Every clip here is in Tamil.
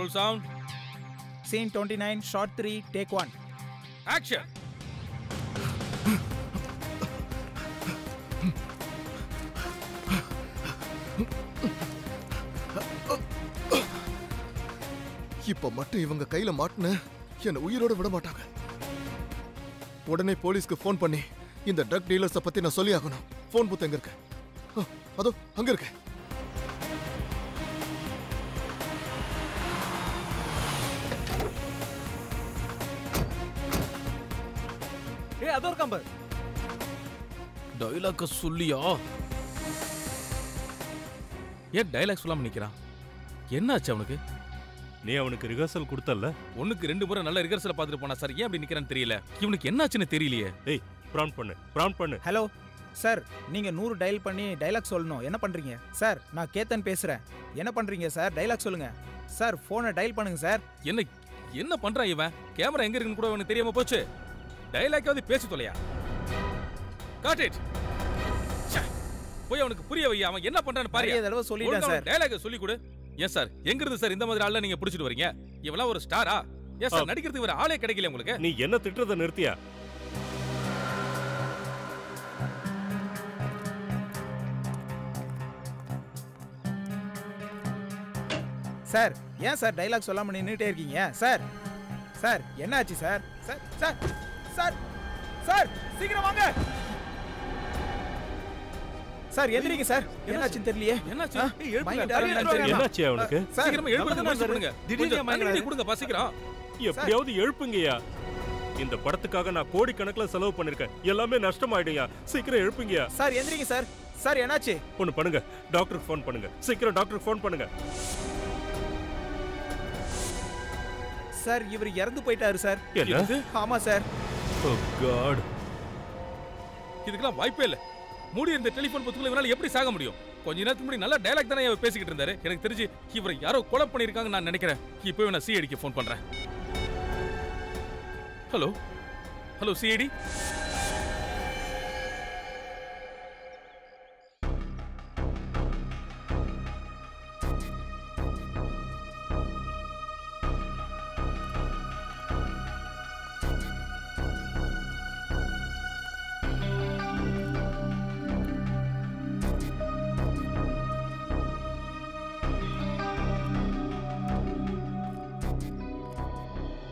roll sound. Scene 29, shot 3, take 1. Action. இப்ப மட்டும் இவங்க கையில மாட்டுன என்ன உயிரோட விட மாட்டாங்க. உடனே போலீஸ்க்கு போன் பண்ணி இந்த ட்ரக் டீலர்ஸ பத்தி நான் சொல்லி ஆகணும். போன் பூத் எங்க இருக்கு? அதோ அங்க இருக்கு. ஏய் அதோ இருக்கான் பாரு. டயலாக் சொல்லியா? ஏன் டயலாக் சொல்லாம நிக்கிறான்? என்னாச்சு அவனுக்கு? நீ அவனுக்கு ரிஹர்சல் கொடுத்தல்ல? ஒண்ணுக்கு 2 முறை நல்ல ரிஹர்சல் பார்த்துட்டு போனா சார். ஏன் அப்படி நிக்கிறான்னு தெரியல. இவனுக்கு என்னாச்சுன்னு தெரியலையே. ஏய் ப்ராம்ப்ட் பண்ணு. ஹலோ சார், நீங்க 100 டயல் பண்ணி டயலாக் சொல்லணும். என்ன பண்றீங்க சார்? நான் கேத்தன் பேசுறேன். என்ன பண்றீங்க சார்? டயலாக் சொல்லுங்க சார். போனை டயல் பண்ணுங்க சார். என்ன பண்றான் இவன்? கேமரா எங்க இருக்குன்னு கூட அவனுக்கு தெரியாம போச்சு. டயலாக்காவது பேசி தொலையா. Got it. போய் அவனுக்கு புரிய வை. அவன் என்ன பண்றான்னு பாரு. நிறைய தடவை சொல்லிட்டேன் சார். டயலாக் சொல்லி கொடு. ஏன் சார் எங்க இருந்து சார் இந்த மாதிரி ஆள நீங்க புடிச்சிட்டு வரீங்க? இவெல்லாம் ஒரு ஸ்டாரா? ஏன் சார் நடிக்கிறதுக்கு வேற ஆளே கிடைக்கல உங்களுக்கு? நீ என்ன திட்டுறத நிறுத்தியா? சார் ஏன் சார் டயலாக் சொல்லாம நின்னுட்டே இருக்கீங்க? சார் சார் என்னாச்சு sir? Sir sir sir sir சீக்கிரம் வாங்க சார். எந்திரிங்க சார். என்னாச்சுன்னு தெரியலையே. என்னாச்சு? என்னாச்சு அவனுக்கு? சீக்கிரமா எழுப்புறதுக்கு முயற்சி பண்ணுங்க. திடீர்னு மயங்கி கொடுங்க பசிக்கிறான். எப்படியாவது எழுப்புங்கயா. இந்த படத்துக்காக நான் கோடிக்கணக்குல செலவு பண்ணிருக்கேன். எல்லாமே நஷ்டமாயிடுயா. சீக்கிரம் எழுப்புங்கயா. சார் எந்திரிங்க சார். சார் என்னாச்சு? ஒன்னு பண்ணுங்க. டாக்டருக்கு ஃபோன் பண்ணுங்க. சீக்கிரம் டாக்டருக்கு ஃபோன் பண்ணுங்க. சார் இவர் இறந்து போயிட்டாரு சார். என்ன? ஆமா சார். ஓ காட். இதுக்கெல்லாம் வாய்ப்பே இல்ல. மூடி இந்த டெலிபோன் புத்துக்குள்ள இவனால எப்படி சாக முடியும்? கொஞ்ச நேரத்துக்கு முன்னாடி நல்ல டயலாக் தானே அவர் பேசிக்கிட்டு இருந்தாரு. எனக்கு தெரிஞ்சு இவரை யாரோ கொலை பண்ணிருக்காங்க நான் நினைக்கிறேன். இப்போ நான் சிஐடிக்கு ஃபோன் பண்றேன். Hello CID.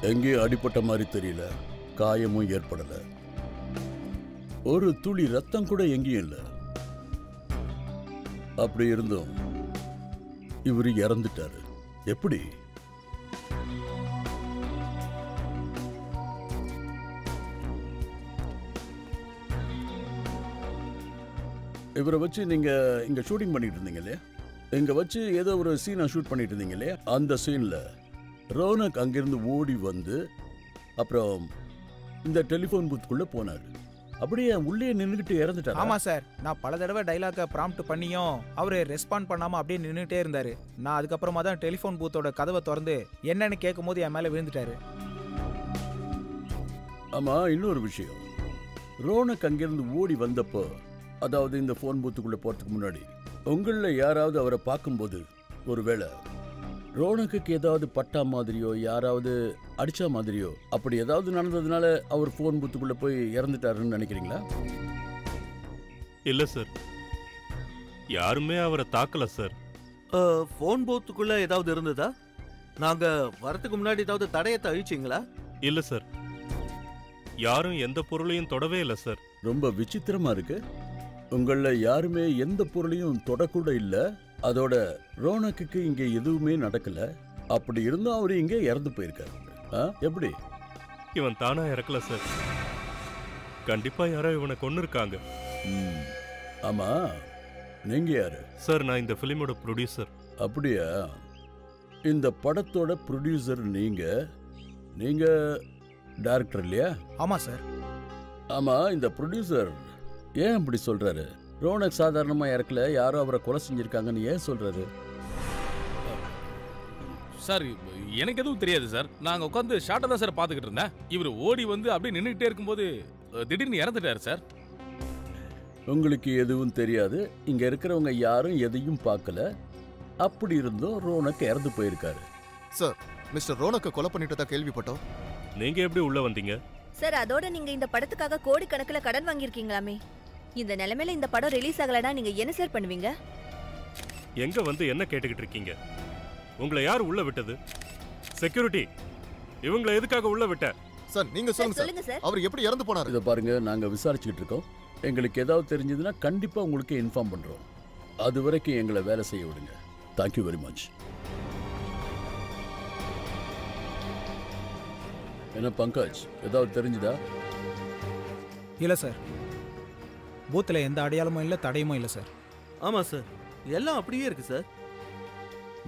எங்கேயும் அடிப்பட்ட மாதிரி தெரியல. காயமும் ஏற்படல. ஒரு துளி ரத்தம் கூட எங்கேயும் இல்லை. அப்படி இருந்தும் இவரு இறந்துட்டாரு. எப்படி? இவரை வச்சு நீங்க இங்க ஷூட்டிங் பண்ணிட்டு இருந்தீங்க இல்லையா? இங்க வச்சு ஏதோ ஒரு சீனை ஷூட் பண்ணிட்டு இருந்தீங்க இல்லையா? அந்த சீன்ல ரோனக் அங்கிருந்து ஓடி வந்து அப்புறம் இந்த டெலிபோன் பூத்துக்குள்ள போனாரு. அப்படியே உள்ளே நின்னுகிட்டு இறந்துட்டாரு. ஆமா சார், நான் பல தடவை டைலாக ப்ராம்ப்ட் பண்ணியும் அவரு ரெஸ்பாண்ட் பண்ணாம அப்படியே நின்னுட்டே இருந்தாரு. நான் அதுக்கப்புறமா தான் டெலிபோன் பூத்தோட கதவை திறந்து என்னன்னு கேட்கும் போது என் மேல விழுந்துட்டாரு. ஆமா, இன்னொரு விஷயம். ரோனக் அங்கிருந்து ஓடி வந்தப்போ, அதாவது இந்த போன் பூத்துக்குள்ள போறதுக்கு முன்னாடி உங்கள யாராவது அவரை பார்க்கும்போது ஒருவேளை ரோனக்கு ஏதாவது பட்டா மாதிரியோ யாராவது அடிச்சா மாதிரியோ அப்படி ஏதாவது நடந்ததுனால அவர் போன் பூத்துக்குள்ள போய் இறந்துட்டாருன்னு நினைக்கிறீங்களா? இல்ல சார், யாருமே அவரை தாக்கல சார். போன் பூத்துக்குள்ள ஏதாவது இருந்ததா? நாங்க வரதுக்கு முன்னாடி ஏதாவது தடயத்தை அழிச்சிங்களா? இல்ல சார், யாரும் எந்த பொருளையும் தொடவே இல்லை சார். ரொம்ப விசித்திரமா இருக்கு. உங்கள யாருமே எந்த பொருளையும் தொடக்கூட இல்ல. அதோட ரோனக்கு இங்க எதுவுமே நடக்கல. அப்படி இருந்தும் அவரு இங்க இறந்து போயிருக்காரு. எப்படி? இவன் தானா இறக்கல சார். கண்டிப்பா யாரோ இவனை கொன்னு இருக்காங்க. ஆமா, நீங்க யாரு சார்? நான் இந்த பிலிமோட ப்ரொடியூசர். அப்படியா? இந்த படத்தோட ப்ரொடியூசர் நீங்க நீங்க டைரக்டர் இல்லையா? ஆமா சார். ஆமா, இந்த ப்ரொடியூசர் ஏன் அப்படி சொல்றாரு? ரோனக் சாதாரணமா இறக்கல, யாரோ அவரை கொலை செஞ்சிருக்காங்கன்னு ஏன் சொல்றாரு? சார் எனக்கு எதுவும் தெரியாது சார். நாங்க உட்காந்து ஷார்ட்டா தான் சார் பாத்துக்கிட்டு இருந்தேன். இவர் ஓடி வந்து அப்படியே நின்றுட்டே இருக்கும்போது திடீர்னு இறந்துட்டாரு சார். உங்களுக்கு எதுவும் தெரியாது, இங்க இருக்கிறவங்க யாரும் எதையும் பார்க்கல. அப்படி இருந்தும் ரோனக் இறந்து போயிருக்காரு. சார், மிஸ்டர் ரோனக்க கொலை பண்ணிட்டதா கேள்விப்பட்டோம். நீங்க எப்படி உள்ள வந்தீங்க? சார், அதோட நீங்க இந்த படத்துக்காக கோடிக்கணக்கில் கடன் வாங்கியிருக்கீங்களாமே. இந்த நிலைமையில இந்த படம் ரிலீஸ் ஆகலனா நீங்க என்ன சார் பண்ணுவீங்க? எங்க வந்து என்ன கேட்டுக்கிட்டு இருக்கீங்க? உங்களை யார் உள்ள விட்டது? செக்யூரிட்டி, இவங்களை எதுக்காக உள்ள விட்ட? சார், நீங்க சொல்லுங்க சார். அவர் எப்படி இறந்து போனாரு? இதை பாருங்க, நாங்க விசாரிச்சுக்கிட்டு இருக்கோம். எங்களுக்கு ஏதாவது தெரிஞ்சதுன்னா கண்டிப்பா உங்களுக்கு இன்ஃபார்ம் பண்றோம். அது வரைக்கும் எங்களை வேலை செய்ய விடுங்க. Thank you very much. என்ன பங்கஜ், ஏதாவது தெரிஞ்சுதா? இல்லை சார், பூத்தில் எந்த அடையாளமும் இல்லை, தடையுமும் இல்லை சார். ஆமா சார், எல்லாம் அப்படியே இருக்கு சார்.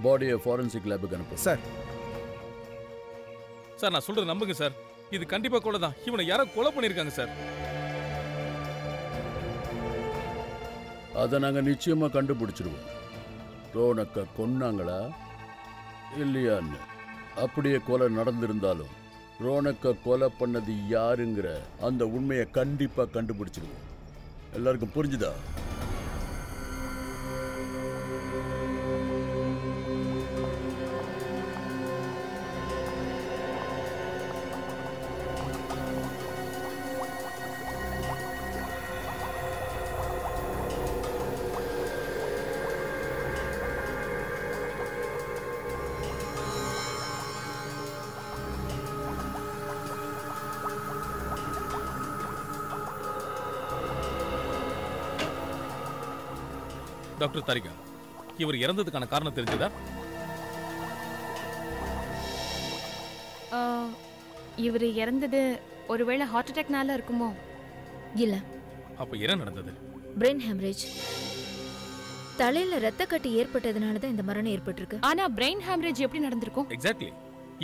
பாடியை ஃபாரன்சிக் லேபுக்கு அனுப்பு சார். சார், நான் சொல்றது நம்புங்க சார். இது கண்டிப்பா கொலை தான். இவனை யாரோ கொலை பண்ணிருக்காங்க சார். அதை நாங்க நிச்சயமா கண்டுபிடிச்சிருவோம். ரோனக்க கொன்னாங்களா இல்லையான்னு. அப்படியே கொலை நடந்திருந்தாலும் ரோனக்க கொலை பண்ணது யாருங்கிற அந்த உண்மையை கண்டிப்பா கண்டுபிடிச்சிருவோம். எல்லாருக்கும் புரிஞ்சுதா? டாக்டர் தாரிகா, இவர் இறந்ததுக்கான காரணம் தெரிஞ்சதா? இவர் இறந்தது ஒருவேளை ஹார்ட் அட்டாக்னால இருக்குமோ? இல்ல. அப்ப என்ன நடந்தது? Brain haemorrhage. தலையில ரத்த கட்டி ஏற்பட்டதுனால தான் இந்த மரணம் ஏற்பட்டிருக்கு. ஆனா பிரெயின் ஹெமரேஜ் எப்படி நடந்திருக்கும்? எக்ஸாக்ட்லி.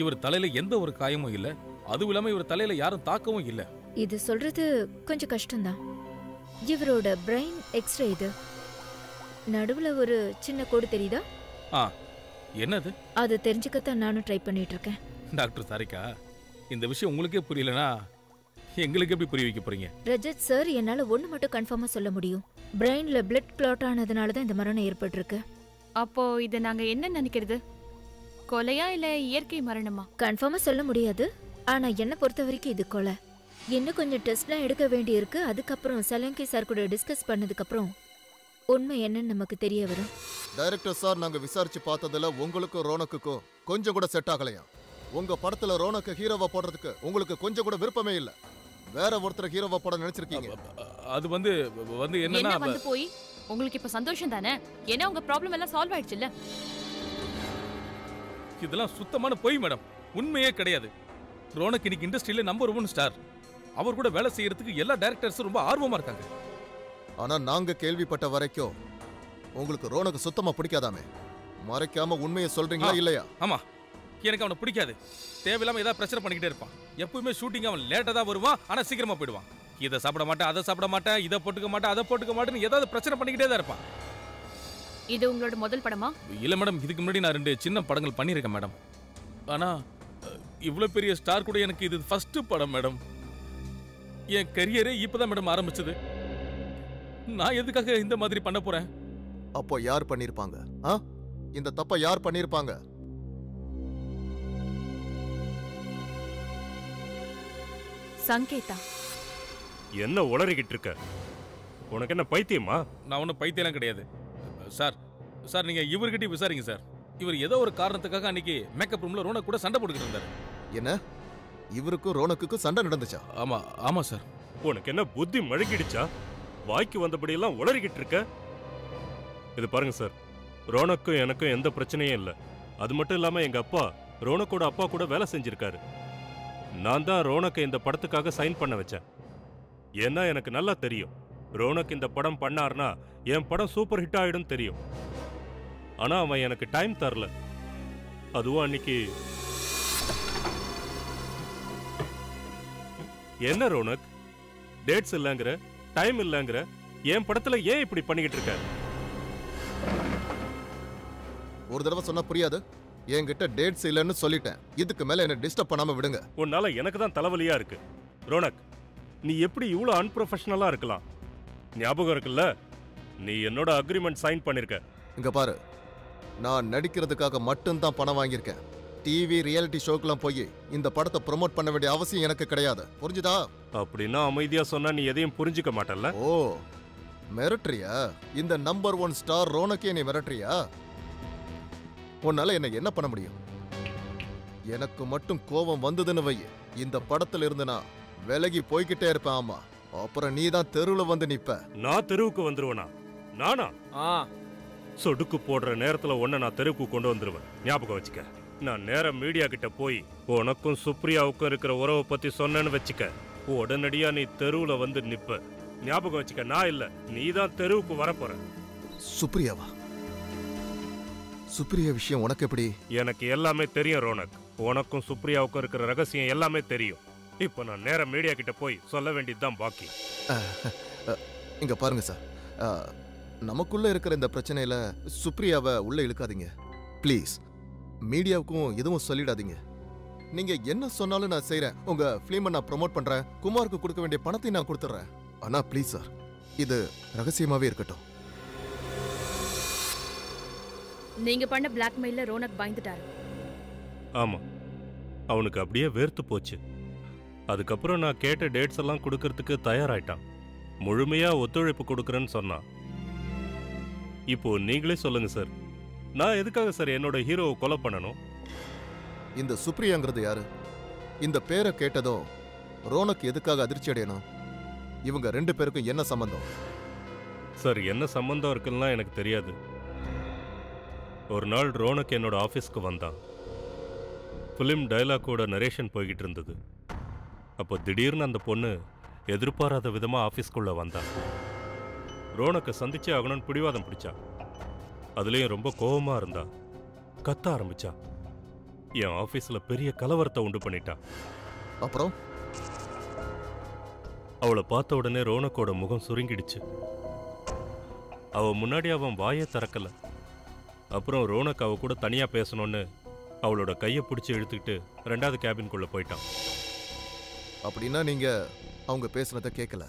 இவர் தலையில எந்த ஒரு காயமும் இல்ல. அதுவும் இல்லாம இவர் தலையில யாரும் தாக்கவும் இல்ல. இது சொல்றது கொஞ்சம் கஷ்டம்தான். இவரோட பிரெயின் எக்ஸ்ரே இது. நடுவுல ஒரு சின்ன கோடு தெரியுதா? என்னது? அது தெரிஞ்சுக்கத்தான் நானும் ட்ரை பண்ணிட்டு இருக்கேன். டாக்டர் தாரிகா, இந்த விஷயம் உங்களுக்கே புரியலனா எங்களுக்கு எப்படி புரிய வைக்க போறீங்க? ரஜத் சார், என்னால ஒண்ணு மட்டும் கன்ஃபார்மா சொல்ல முடியும். பிரெயின்ல பிளட் கிளாட் ஆனதுனால தான் இந்த மரணம் ஏற்பட்டிருக்கு. அப்போ இதை நாங்க என்ன நினைக்கிறது? கொலையா இல்ல இயற்கை மரணமா? கன்ஃபார்மா சொல்ல முடியாது. ஆனா என்ன பொறுத்த வரைக்கும் இது கொலை. இன்னும் கொஞ்சம் டெஸ்ட்லாம் எடுக்க வேண்டியிருக்கு. அதுக்கப்புறம் சலங்கி சார் கூட டிஸ்கஸ் பண்ணதுக்கு அப்புறம் உண்மை என்னன்னு நமக்கு தெரிய வரும். டைரக்டர் சார், நாங்க விசாரிச்சு பார்த்ததுல உங்களுக்கும் ரோனக்குக்கும் கொஞ்சம் கூட செட் ஆகலையா? உங்க படத்துல ரோனக்க ஹீரோவா போடுறதுக்கு உங்களுக்கு கொஞ்சம் கூட விருப்பமே இல்ல. வேற ஒருத்தர் ஹீரோவா போட நினைச்சிருக்கீங்க. அது வந்து என்னன்னா வந்து போய் உங்களுக்கு இப்ப சந்தோஷம் தானே? ஏன்னா உங்க ப்ராப்ளம் எல்லாம் சால்வ் ஆயிடுச்சுல்ல. இதெல்லாம் சுத்தமான பொய் மேடம். உண்மையே கிடையாது. ரோனக் இன்னைக்கு இண்டஸ்ட்ரியில நம்பர் 1 ஸ்டார். அவர் கூட வேலை செய்யறதுக்கு எல்லா டைரக்டர்ஸும் ரொம்ப ஆர்வமா இருக்காங்க. ஆனா நாங்க கேள்விப்பட்ட வரைக்கும் உங்களுக்கு ரோனக்கு சுத்தமா பிடிக்காதாமே. மறைக்காம உண்மையை சொல்றீங்களா இல்லையா? ஆமா, எனக்கு அவனை பிடிக்காது. தேவையில்லாம ஏதாவது பிரச்சனை பண்ணிக்கிட்டே இருப்பான். எப்பவுமே ஷூட்டிங் அவன் லேட்டா தான் வருவான், ஆனா சீக்கிரமா போயிடுவான். இதை சாப்பிட மாட்டேன், அதை சாப்பிட மாட்டேன், இதை போட்டுக்க மாட்டேன், அதை போட்டுக்க மாட்டேன்னு ஏதாவது பிரச்சனை பண்ணிக்கிட்டே தான் இருப்பான். இது உங்களோட முதல் படமா? இல்ல மேடம், இதுக்கு முன்னாடி நான் 2 சின்ன படங்கள் பண்ணியிருக்கேன் மேடம். ஆனா இவ்வளவு பெரிய ஸ்டார் கூட எனக்கு இது ஃபர்ஸ்ட் படம் மேடம். என் கரியரே இப்பதான் மேடம் ஆரம்பிச்சது. நான் எதுக்காக இந்த மாதிரி பண்ண போறேன்? அப்போ யார் பண்ணிருப்பாங்க? இந்த தப்ப யார் பண்ணிருப்பாங்க? சங்கேதா. என்ன உளறிக்கிட்டு இருக்க? உனக்கு என்ன பைத்தியமா? நான் ஒன்றும் பைத்தியம் கிடையாது சார். நீங்க இவர்கிட்ட விசாரிங்க சார். இவர் ஏதோ ஒரு காரணத்துக்காக அன்னைக்கு மேக்கப் ரூம்ல ரோனக் கூட சண்டை போட்டுக்கிட்டு இருந்தாரு. என்ன, இவருக்கும் ரோனக்குக்கும் சண்டை நடந்துச்சா? ஆமா சார். உனக்கு என்ன புத்தி மழுங்கிடுச்சா? வாய்க்கு வந்தபடி எல்லாம் உளறிக்கிட்டு இருக்க. இது பாருங்க சார், ரோனக்கும் எனக்கும் எந்த பிரச்சனையும் இல்லை. அது மட்டும் இல்லாம எங்க அப்பா ரோனக்கோட அப்பா கூட வேலை செஞ்சிருக்காரு. நான் தான் ரோனக்கை இந்த படத்துக்காக சைன் பண்ண வச்சேன். ஏன்னா எனக்கு நல்லா தெரியும், ரோனக் இந்த படம் பண்ணார்னா என் படம் சூப்பர் ஹிட் ஆயிடும் தெரியும். ஆனா அவன் எனக்கு டைம் தரல. அதுவும் அன்னைக்கு. என்ன ரோனக், டேட்ஸ் இல்லங்கிற, டைம் இல்லங்கிற, என் படத்துல ஏன் இப்படி பண்ணிக்கிட்டு இருக்க? ஒரு தடவை சொன்னா புரியாது. என்கிட்ட டேட்ஸ் இல்லைன்னு சொல்லிட்டேன். இதுக்கு மேல என்ன டிஸ்டர்ப் பண்ணாம விடுங்க. உன்னால எனக்கு தான் தலைவலியா இருக்கு. ரோனக், நீ எப்படி இவ்வளவு அன்ப்ரொஃபஷனலா இருக்கலாம்? ஞாபகம் இருக்குல்ல, நீ என்னோட அக்ரிமெண்ட் சைன் பண்ணிருக்க. இங்க பாரு, நான் நடிக்கிறதுக்காக மட்டும்தான் பணம் வாங்கியிருக்கேன். டிவி ரியாலிட்டி ஷோக்கெல்லாம் போய் இந்த படத்தை ப்ரோமோட் பண்ண வேண்டிய அவசியம் எனக்கு கிடையாது. புரிஞ்சுதா? அப்படின்னா அமைதியா சொன்னா நீ எதையும் புரிஞ்சுக்க மாட்டல்ல? ஓ, மிரட்டுறியா? இந்த நம்பர் 1 ஸ்டார் ரோனக்கே நீ மிரட்டுறியா? உன்னால என்ன பண்ண முடியும்? எனக்கு மட்டும் கோபம் வந்ததுன்னு வை, இந்த படத்துல இருந்து நான் விலகி போய்கிட்டே இருப்பேன். ஆமா, அப்புறம் நீ தான் தெருவுல வந்து நிப்ப. நான் தெருவுக்கு வந்துருவேனா? நானா? சொடுக்கு போடுற நேரத்துல ஒன்ன நான் தெருவுக்கு கொண்டு வந்துருவேன். ஞாபகம் வச்சுக்க. நான் நேரம் மீடியா கிட்ட போய் உனக்கும் சுப்ரியாவுக்கும் இருக்கிற உறவை பத்தி சொன்னேன்னு வச்சுக்க, உடனடியா நீ தெருவுல வந்து நிப்ப. ஞாபகம் வச்சுக்க, நான் இல்ல, நீ தான் தெருவுக்கு வரப்போற. சுப்ரியாவா? சுப்ரியா விஷயம் உனக்கு எப்படி? எனக்கு எல்லாமே தெரியும் ரோனக். உனக்கும் சுப்ரியாவுக்கும் இருக்கிற ரகசியம் எல்லாமே தெரியும். இப்ப நான் நேரம் மீடியா கிட்ட போய் சொல்ல வேண்டியதுதான் பாக்கி. இங்க பாருங்க சார், நமக்குள்ள இருக்கிற இந்த பிரச்சனையில சுப்ரியாவை உள்ள இழுக்காதீங்க ப்ளீஸ். மீடியாவுக்கும் எதுவும் சொல்லிடாதீங்க. நீங்க என்ன சொன்னாலும் நான் செய்யறேன். உங்க பிலிமை நான் ப்ரோமோட் பண்றேன். குமாருக்கு கொடுக்க வேண்டிய பணத்தை நான் கொடுத்துறேன். ஆனா ப்ளீஸ் சார், இது ரகசியமாவே இருக்கட்டும். நீங்க பண்ண பிளாக்மெயில்ல ரோனக் பயந்துட்டாரு. ஆமா, அவனுக்கு அப்படியே வேர்த்து போச்சு. அதுக்கப்புறம் நான் கேட்ட டேட்ஸ் எல்லாம் கொடுக்கறதுக்கு தயாராயிட்டான். முழுமையா ஒத்துழைப்பு கொடுக்கறேன்னு சொன்னான். இப்போ நீங்களே சொல்லுங்க சார், நான் எதுக்காக சார் என்னோட ஹீரோவை கொலை பண்ணணும்? இந்த சுப்ரியாங்கிறது யாரு? இந்த பேரை கேட்டதும் ரோனக் எதுக்காக அதிர்ச்சி அடையணும்? இவங்க 2 பேருக்கும் என்ன சம்பந்தம்? சார், என்ன சம்பந்தம் இருக்குன்னா எனக்கு தெரியாது. ஒரு நாள் ரோனக் என்னோட ஆஃபீஸ்க்கு வந்தான். ஃபிலிம் டைலாக்கோட நரேஷன் போய்கிட்டு இருந்தது. அப்போ திடீர்னு அந்த பொண்ணு எதிர்பாராத விதமா ஆஃபீஸ்க்குள்ள வந்தான். ரோனக்கை சந்திச்சே ஆகணும்னு பிடிவாதம் பிடிச்சா. அதுலேயும் ரொம்ப கோபமா இருந்தா. கத்த ஆரம்பிச்சா. என் ஆஃபீஸில் பெரிய கலவரத்தை உண்டு பண்ணிட்டா. அப்புறம் அவளை பார்த்த உடனே ரோனக்கோட முகம் சுருங்கிடுச்சு. அவ முன்னாடி அவன் வாயே திறக்கல. அப்புறம் ரோனக் அவ கூட தனியா பேசணும்னு அவளோட கையை பிடிச்சி இழுத்துக்கிட்டு 2வது கேபின்குள்ள போயிட்டான். அப்படின்னா நீங்க அவங்க பேசுனதை கேட்கல?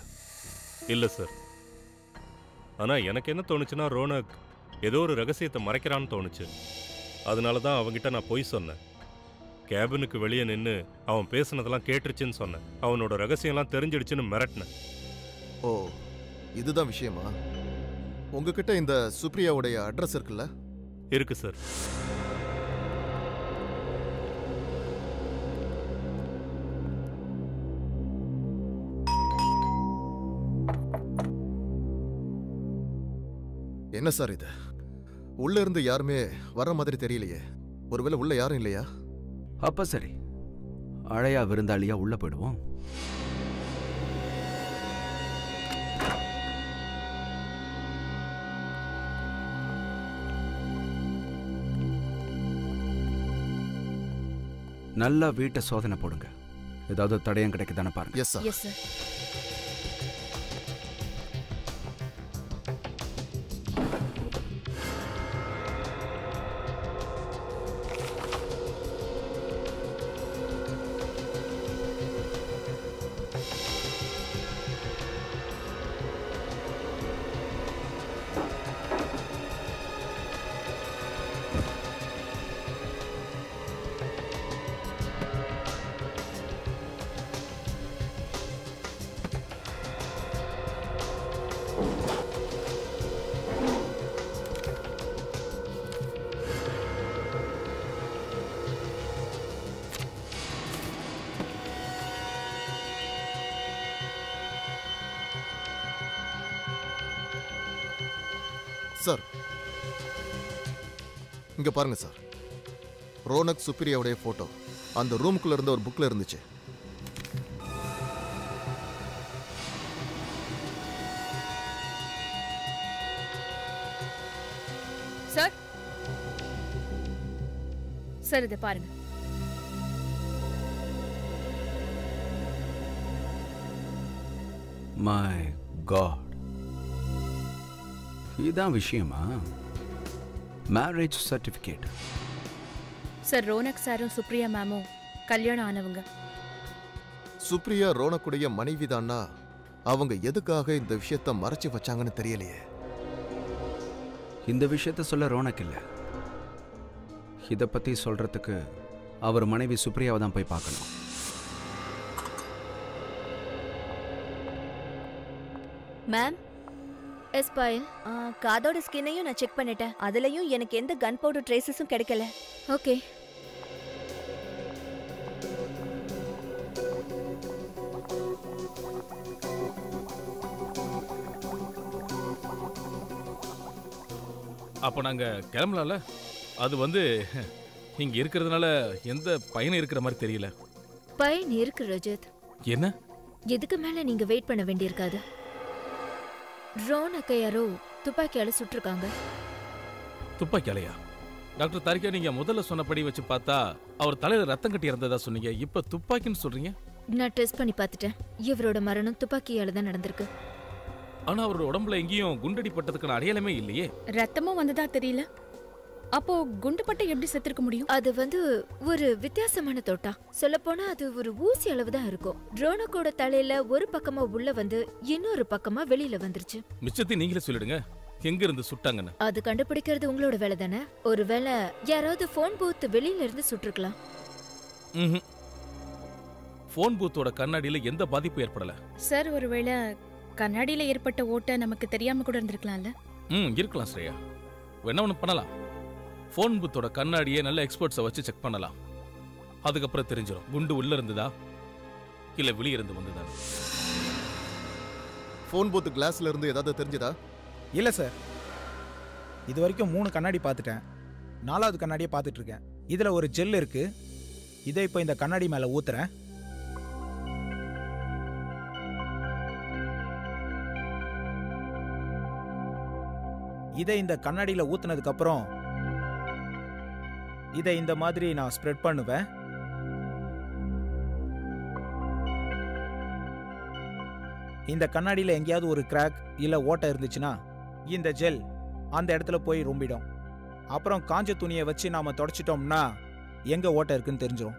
இல்ல சார். ஆனா எனக்கு என்ன தோணுச்சுன்னா, ரோனக் ஏதோ ஒரு ரகசியத்தை மறைக்கிறான்னு தோணுச்சு. அதனால தான் அவன்கிட்ட நான் பொய் சொன்னேன். கேபினுக்கு வெளியே நின்று அவன் பேசுனதெல்லாம் கேட்டுருச்சுன்னு சொன்னேன். அவனோட ரகசியம்லாம் தெரிஞ்சிடுச்சுன்னு மிரட்டினேன். ஓ, இதுதான் விஷயமா? உங்ககிட்ட இந்த சுப்ரியாவுடைய அட்ரஸ் இருக்குல்ல? இருக்கு சார். என்ன சார் இது? உள்ள இருந்து யாருமே வர மாதிரி தெரியலையே. ஒருவேளை உள்ள யாரும் இல்லையா? அப்ப சரி, அழையா விருந்தாளியா உள்ள போயிடுவோம். நல்லா வீட்டை சோதனை போடுங்க. ஏதாவது தடயம் கிடைக்குதானே பாருங்க. Yes sir. Yes sir. Sir, இங்க பாருங்க சார். ரோனக் சுப்ரியாவுடைய போட்டோ அந்த ரூமுக்குள்ள இருந்த ஒரு புக்ல இருந்துச்சு. சார், சார் இதை பாருங்க. மை காட், இதான் விஷயமா? Marriage certificate. சார், ரோனக் சாரும் சுப்ரியா மேமும் கல்யாணம் ஆனவங்க. சுப்ரியா ரோனக்குடைய மனைவிதான்னா அவங்க எதுக்காக இந்த விஷயத்தை மறைச்சு வச்சாங்கன்னு தெரியலையே. இந்த விஷயத்த சொல்ல ரோனக் இல்ல. இத பத்தி சொல்றதுக்கு அவர் மனைவி சுப்ரியாவை தான் போய் பார்க்கணும். மேம், எஸ் பாயல். காதோட ஸ்கின்னையும் நான் செக் பண்ணிட்டேன். அதுலயும் எனக்கு எந்த கன் பவுடர் ட்ரேசஸும் கிடைக்கல. ஓகே. அப்போ நாங்க கிளம்பலாம்ல? அது இங்க இருக்கிறதுனால எந்த பயனும் இருக்கிற மாதிரி தெரியல. பயன் இருக்கு ரஜத். என்ன? எதுக்கு மேல நீங்க வெயிட் பண்ண வேண்டியிருக்காது. ரோனக்கை யாரோ துப்பாக்கியால சுட்டிருக்காங்க. துப்பாக்கியாலையா? டாக்டர் தாரிகா, நீங்க முதல்ல சொன்னபடி வச்சு பார்த்தா அவர் தலையில ரத்தம் கட்டி இறந்ததா சொன்னீங்க. இப்ப துப்பாக்கின்னு சொல்றீங்க? நான் டெஸ்ட் பண்ணி பார்த்துட்டேன். இவரோட மரணம் துப்பாக்கியால தான் நடந்திருக்கு. ஆனா அவரோட உடம்புல எங்கேயும் குண்டடி பட்டதுக்கான அடையாளமே இல்லையே. ரத்தமும் வந்ததா தெரியல. அப்போ குண்டுபட்டு எப்படி செத்துருக்க முடியும்? அது ஒரு வித்தியாசமான தோட்டா. சொல்லப்போனா அது ஒரு ஊசி அளவு தான் இருக்கும். ரோனக்கோட தலையில ஒரு பக்கமா உள்ள வந்து இன்னொரு பக்கமா வெளியில வந்துருச்சு. மிச்சத்தை நீங்களே சொல்லிடுங்க, எங்க இருந்து சுட்டாங்கன்னு. அது கண்டுபிடிக்கிறது உங்களோட வேலை தானே. ஒருவேளை யாராவது போன் பூத் வெளியில இருந்து சுட்டிருக்கலாம். போன் பூத்தோட கண்ணாடியில எந்த பாதிப்பும் ஏற்படல சார். ஒருவேளை கண்ணாடியில ஏற்பட்ட ஓட்ட நமக்கு தெரியாம கூட இருந்திருக்கலாம்ல. இருக்கலாம் ஸ்ரேயா. என்ன ஒண்ணு பண்ணலாம், போன் பூத்தோட கண்ணாடியை நல்ல எக்ஸ்பர்ட்ஸை வச்சு செக் பண்ணலாம். அதுக்கப்புறம் தெரிஞ்சிடும் குண்டு உள்ள இருந்ததா இல்ல வெளியே இருந்து வந்ததா. போன் பூத் கிளாஸ்ல இருந்து ஏதாவது தெரிஞ்சதா? இல்ல சார், இது வரைக்கும் 3 கண்ணாடி பார்த்துட்டேன். 4வது கண்ணாடியை பார்த்துட்டு இருக்கேன். இதுல ஒரு ஜெல் இருக்கு. இதை இப்போ இந்த கண்ணாடி மேல ஊத்துறேன். இதை இந்த கண்ணாடியில ஊத்துனதுக்கு அப்புறம் இதை இந்த மாதிரி நான் ஸ்ப்ரெட் பண்ணுவேன். இந்த கண்ணாடியில எங்கேயாவது ஒரு கிராக் இல்ல ஓட்டை இருந்துச்சுன்னா இந்த ஜெல் அந்த இடத்துல போய் ரொம்பிடும். அப்புறம் காஞ்ச துணியை வச்சு நாம தொடச்சிட்டோம்னா எங்க ஓட்டை இருக்குன்னு தெரிஞ்சிடும்.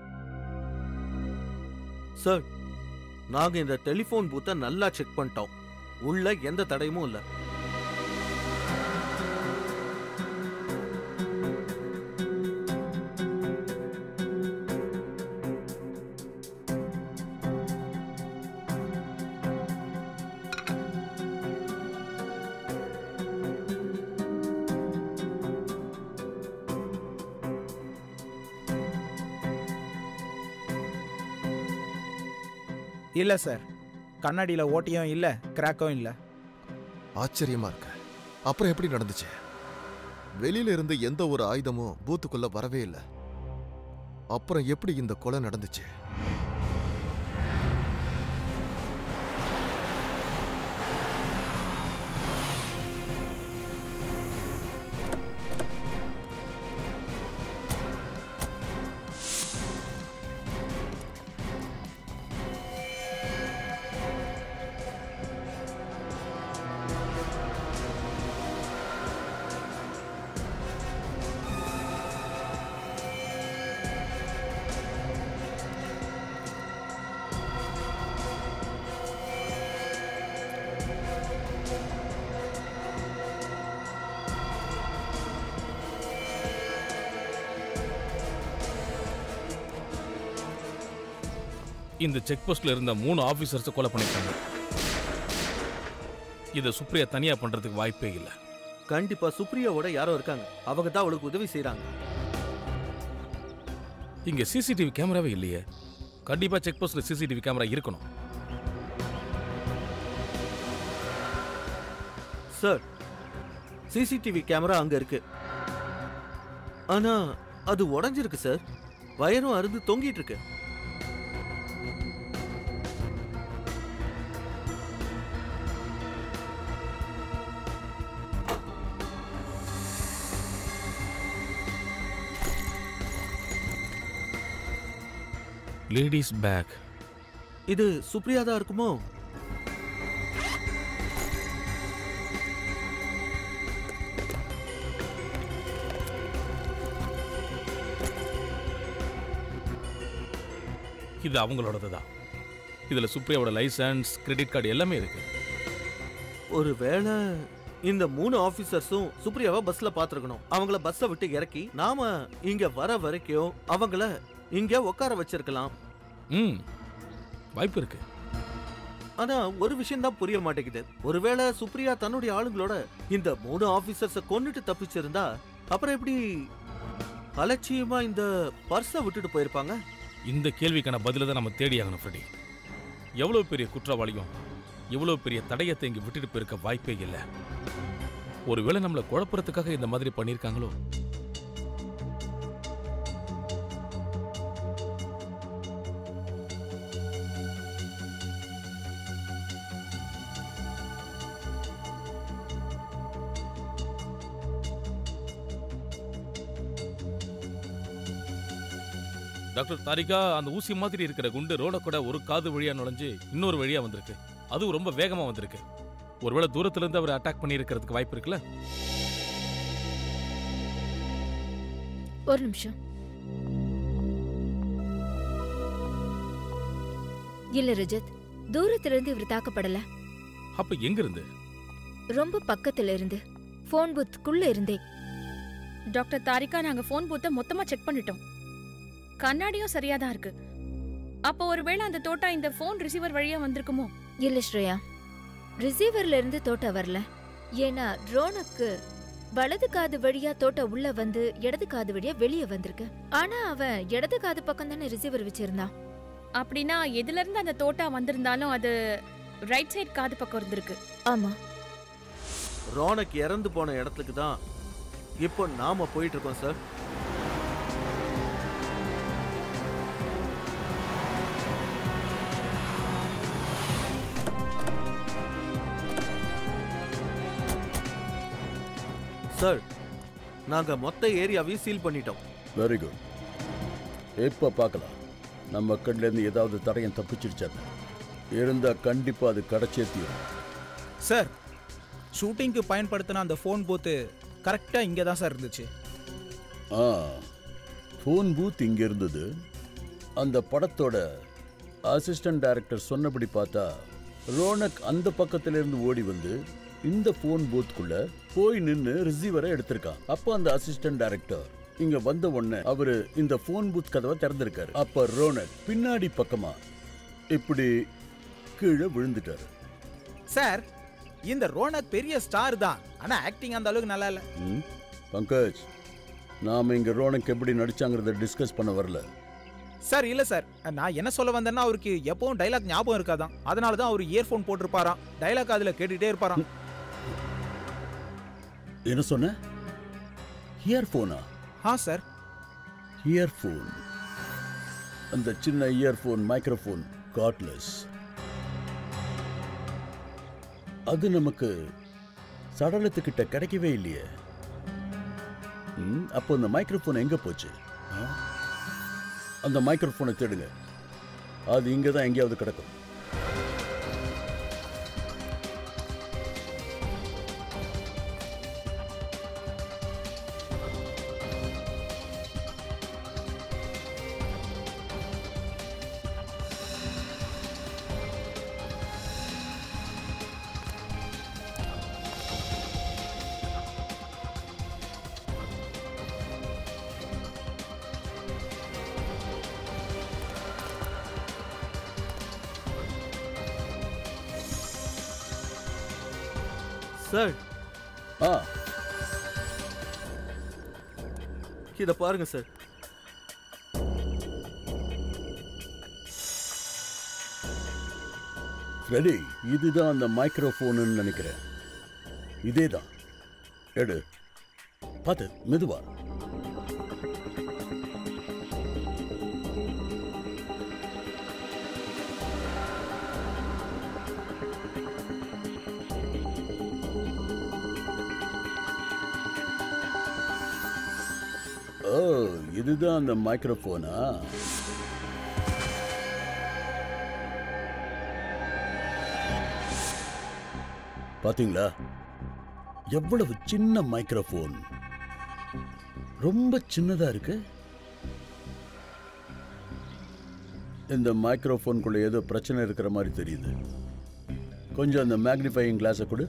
சார், நாங்க இந்த டெலிபோன் பூத்தை நல்லா செக் பண்ணிட்டோம். உள்ள எந்த தடையும் இல்லை. இல்ல சார், கண்ணாடியில ஓட்டையும் இல்ல, கிராக்கும் இல்ல. ஆச்சரியமா இருக்கு. அப்புறம் எப்படி நடந்துச்சு? வெளியில இருந்து எந்த ஒரு ஆயுதமும் பூத்துக்குள்ள வரவே இல்லை. அப்புறம் எப்படி இந்த கொலை நடந்துச்சு? இந்த செக் போஸ்ட்ல இருந்த 3 ஆபீசர்ஸ் கொலை பண்ணிருக்காங்க. இத சுப்ரியா தனியா பண்றதுக்கு வாய்ப்பே இல்ல. கண்டிப்பா சுப்ரியாவோட யாரோ இருக்காங்க. அவங்க தான் அவளுக்கு உதவி செய்றாங்க. இங்க சிசிடிவி கேமராவே இல்லையே. கண்டிப்பா செக் போஸ்ட்ல சிசிடிவி கேமரா இருக்கணும். சார், சிசிடிவி கேமரா அங்க இருக்கு. ஆனா அது உடைஞ்சிருக்கு சார். வயரும் அறுந்து தொங்கிட்டு இருக்கு. Ladies back. இது சுப்ரியா தான் இருக்குமோ? இது அவங்களோடது தான். இதுல சுப்ரியாவோட லைசன்ஸ், கிரெடிட் கார்டு எல்லாமே இருக்கு. ஒருவேளை இந்த 3 ஆபீசர்ஸும் சுப்ரியாவை பஸ்ல பாத்துருக்கணும். அவங்கள பஸ்ஸை விட்டு இறக்கி நாம இங்க வர வரைக்கும் அவங்கள இங்க உட்கார வச்சிருக்கலாம். வாய்ப்பு இருக்கு. ஆனா ஒரு விஷயம் தான் புரிய மாட்டேங்குது. ஒருவேளை சுப்ரியா தன்னுடைய ஆளுங்களோட இந்த 3 ஆபீசர்ஸ கொன்னுட்டு தப்பிச்சிருந்தா அப்புறம் எப்படி அலட்சியமா இந்த பர்ஸை விட்டுட்டு போயிருப்பாங்க? இந்த கேள்விக்கான பதில தான் நம்ம தேடி ஆகணும் ஃப்ரெடி. எவ்வளவு பெரிய குற்றவாளியும் எவ்வளவு பெரிய தடயத்தை இங்க விட்டுட்டு போயிருக்க வாய்ப்பே இல்லை. ஒருவேளை நம்மளை குழப்பறதுக்காக இந்த மாதிரி பண்ணியிருக்காங்களோ? டாக்டர் தாரிகா, அந்த ஊசி மாதிரி இருக்கிற குண்டு ரோட கூட ஒரு காது வழியா நுழைஞ்சு இன்னொரு வழியா வந்திருக்கு. அதுவும் ரொம்ப வேகமா வந்திருக்கு. ஒருவேளை தூரத்துல இருந்து அவர் அட்டாக் பண்ணி இருக்கிறதுக்கு வாய்ப்பு இருக்குல்ல? ஒரு நிமிஷம். இல்ல ரஜத், தூரத்துல இருந்து இவர் தாக்கப்படல. அப்ப எங்க இருந்து? ரொம்ப பக்கத்துல இருந்து, போன் பூத்துக்குள்ள இருந்தே. டாக்டர் தாரிகா, நாங்க போன் பூத்தை மொத்தமா செக் பண்ணிட்டோம். கண்ணாடியும் சரியாதான் இருக்கு. அப்போ ஒருவேளை அந்த தோட்டா இந்த போன் ரிசீவர் வழியா வந்திருக்குமோ? இல்ல ஸ்ரேயா, ரிசீவர்ல இருந்து தோட்டா வரல. ஏன்னா ரோனக்கு வலது காது வழியா தோட்டா உள்ள வந்து இடது காது வழியா வெளியே வந்திருக்கு. ஆனா அவன் இடது காது பக்கம் தானே ரிசீவர் வச்சிருந்தான். அப்படின்னா எதுல இருந்து அந்த தோட்டா வந்திருந்தாலும் அது ரைட் சைடு காது பக்கம் இருந்திருக்கு. ஆமா, ரோனக் இறந்து போன இடத்துக்கு தான் இப்போ நாம போயிட்டு இருக்கோம் சார். சார், நாங்க மொத்த ஏரியாவையும் சீல் பண்ணிட்டோம். Very good. இப்ப பார்க்கலாம் நம்ம கண்ல இருந்து ஏதாவது தடயம் தப்பிச்சிருச்சாங்க. இருந்தா கண்டிப்பா அது கிடைச்சே தீரும். சார், ஷூட்டிங்க்கு பயன்படுத்தின அந்த ஃபோன் பூத்து கரெக்டா இங்கே தான் சார் இருந்துச்சு. ஃபோன் பூத் இங்க இருந்தது. அந்த படத்தோட அசிஸ்டன்ட் டைரக்டர் சொன்னபடி பார்த்தா ரோனக் அந்த பக்கத்துல இருந்து ஓடி வந்து இந்த ஃபோன் பூத்துக்குள்ள போய் நின்று ரிசீவரை எடுத்திருக்கான். அப்போ அந்த அசிஸ்டன்ட் டைரக்டர் இங்க வந்த உடனே அவரு இந்த ஃபோன் பூத் கதவை திறந்திருக்காரு. அப்ப ரோனக் பின்னாடி பக்கமா இப்படி கீழே விழுந்துட்டாரு. சார், இந்த ரோனக் பெரிய ஸ்டார் தான், ஆனா ஆக்டிங் அந்த அளவுக்கு நல்லா இல்ல. பங்கஜ், நாம இங்க ரோனக் எப்படி நடிச்சாங்கிறத டிஸ்கஸ் பண்ண வரல சார். இல்ல சார், நான் என்ன சொல்ல வந்தேன்னா அவருக்கு எப்பவும் டைலாக் ஞாபகம் இருக்காதான். அதனாலதான் அவர் இயர்போன் போட்டிருப்பாராம். டைலாக் அதுல கேட்டுட்டே இருப்பாராம். என்ன சொன்ன? இயர்போனா? Sir, earphone. அந்த சின்ன இயர்போன், மைக்ரோஃபோன், கார்ட்லெஸ். அது நமக்கு சடலத்துக்கிட்ட கிடைக்கவே இல்லையே. அப்போ அந்த மைக்ரோஃபோன் எங்க போச்சு? அந்த மைக்ரோஃபோனை தேடுங்க. அது இங்க தான் எங்கேயாவது கிடக்கும். சார், இத பாருங்க சார். ரெடி, இதுதான் அந்த மைக்ரோஃபோன்னு நினைக்கிறேன். இதேதான். எடு, பார்த்து மெதுவா. ஓ, இதுதான் அந்த மைக்ரோஃபோனா? பாத்தீங்களா, எவ்வளவு சின்ன மைக்ரோஃபோன். ரொம்ப சின்னதா இருக்கு. இந்த மைக்ரோஃபோனுக்குள்ள ஏதோ பிரச்சனை இருக்கிற மாதிரி தெரியுது. கொஞ்சம் அந்த மேக்னிஃபையிங் கிளாஸை கொடு.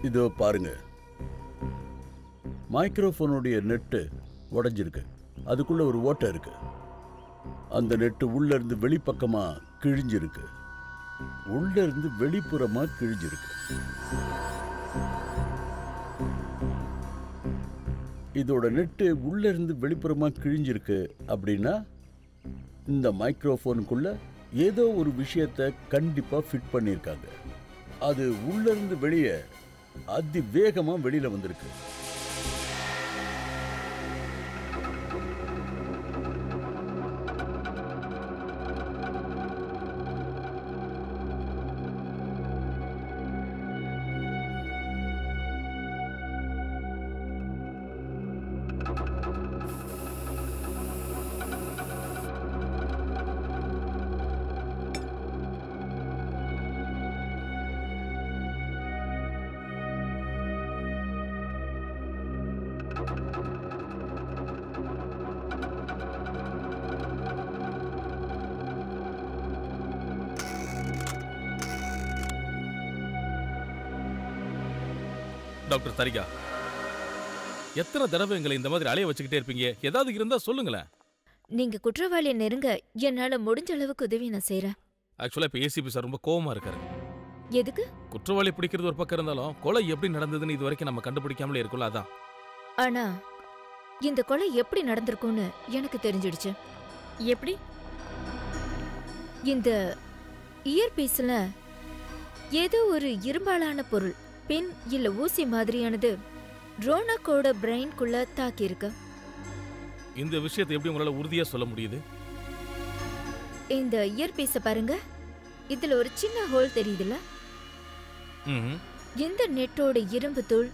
இதோ பாருங்க, மைக்ரோஃபோனுடைய நெட்டு உடைஞ்சிருக்கு. அதுக்குள்ள ஒரு ஓட்டை இருக்கு. அந்த நெட்டு உள்ள இருந்து வெளிப்பக்கமா கிழிஞ்சிருக்கு. உள்ள இருந்து வெளிப்புறமா கிழிஞ்சிருக்கு. இதோட நெட்டு உள்ள இருந்து வெளிப்புறமா கிழிஞ்சிருக்கு அப்படின்னா இந்த மைக்ரோஃபோனுக்குள்ள ஏதோ ஒரு விஷயத்தை கண்டிப்பா ஃபிட் பண்ணியிருக்காங்க. அது உள்ள இருந்து வெளியே அதிவேகமா வெளியில வந்திருக்கு. டாக்டர் தாரிகா, எத்தனை தடவை எங்களை இந்த மாதிரி அலைய வச்சுக்கிட்டே இருப்பீங்க? ஏதாவது இருந்தா சொல்லுங்களேன். நீங்க குற்றவாளியை நெருங்க என்னால முடிஞ்ச அளவுக்கு உதவி நான் செய்யறேன். ஆக்சுவலா இப்ப ஏசிபி சார் ரொம்ப கோவமா இருக்காரு. எதுக்கு? குற்றவாளி பிடிக்கிறது ஒரு பக்கம் இருந்தாலும் கொலை எப்படி நடந்ததுன்னு இது வரைக்கும் நம்ம கண்டுபிடிக்காமலே இருக்குல்ல, அதான். ஆனா இந்த கொலை எப்படி நடந்திருக்கும்னு எனக்கு தெரிஞ்சிடுச்சு. எப்படி? இந்த இயர்பீஸ்ல ஏதோ ஒரு இரும்பாலான பொருள், பின் இல்ல ஊசி மாதிரியானது ரோனக்கோட பிரெயின்குள்ள தாக்கி இருக்கு. இந்த விஷயத்தை எப்படி உங்களால உறுதியா சொல்ல முடியுது? இந்த இயர்பீஸ பாருங்க, இதுல ஒரு சின்ன ஹோல் தெரியுதுல? இந்த நெட்டோட இரும்பு தூள்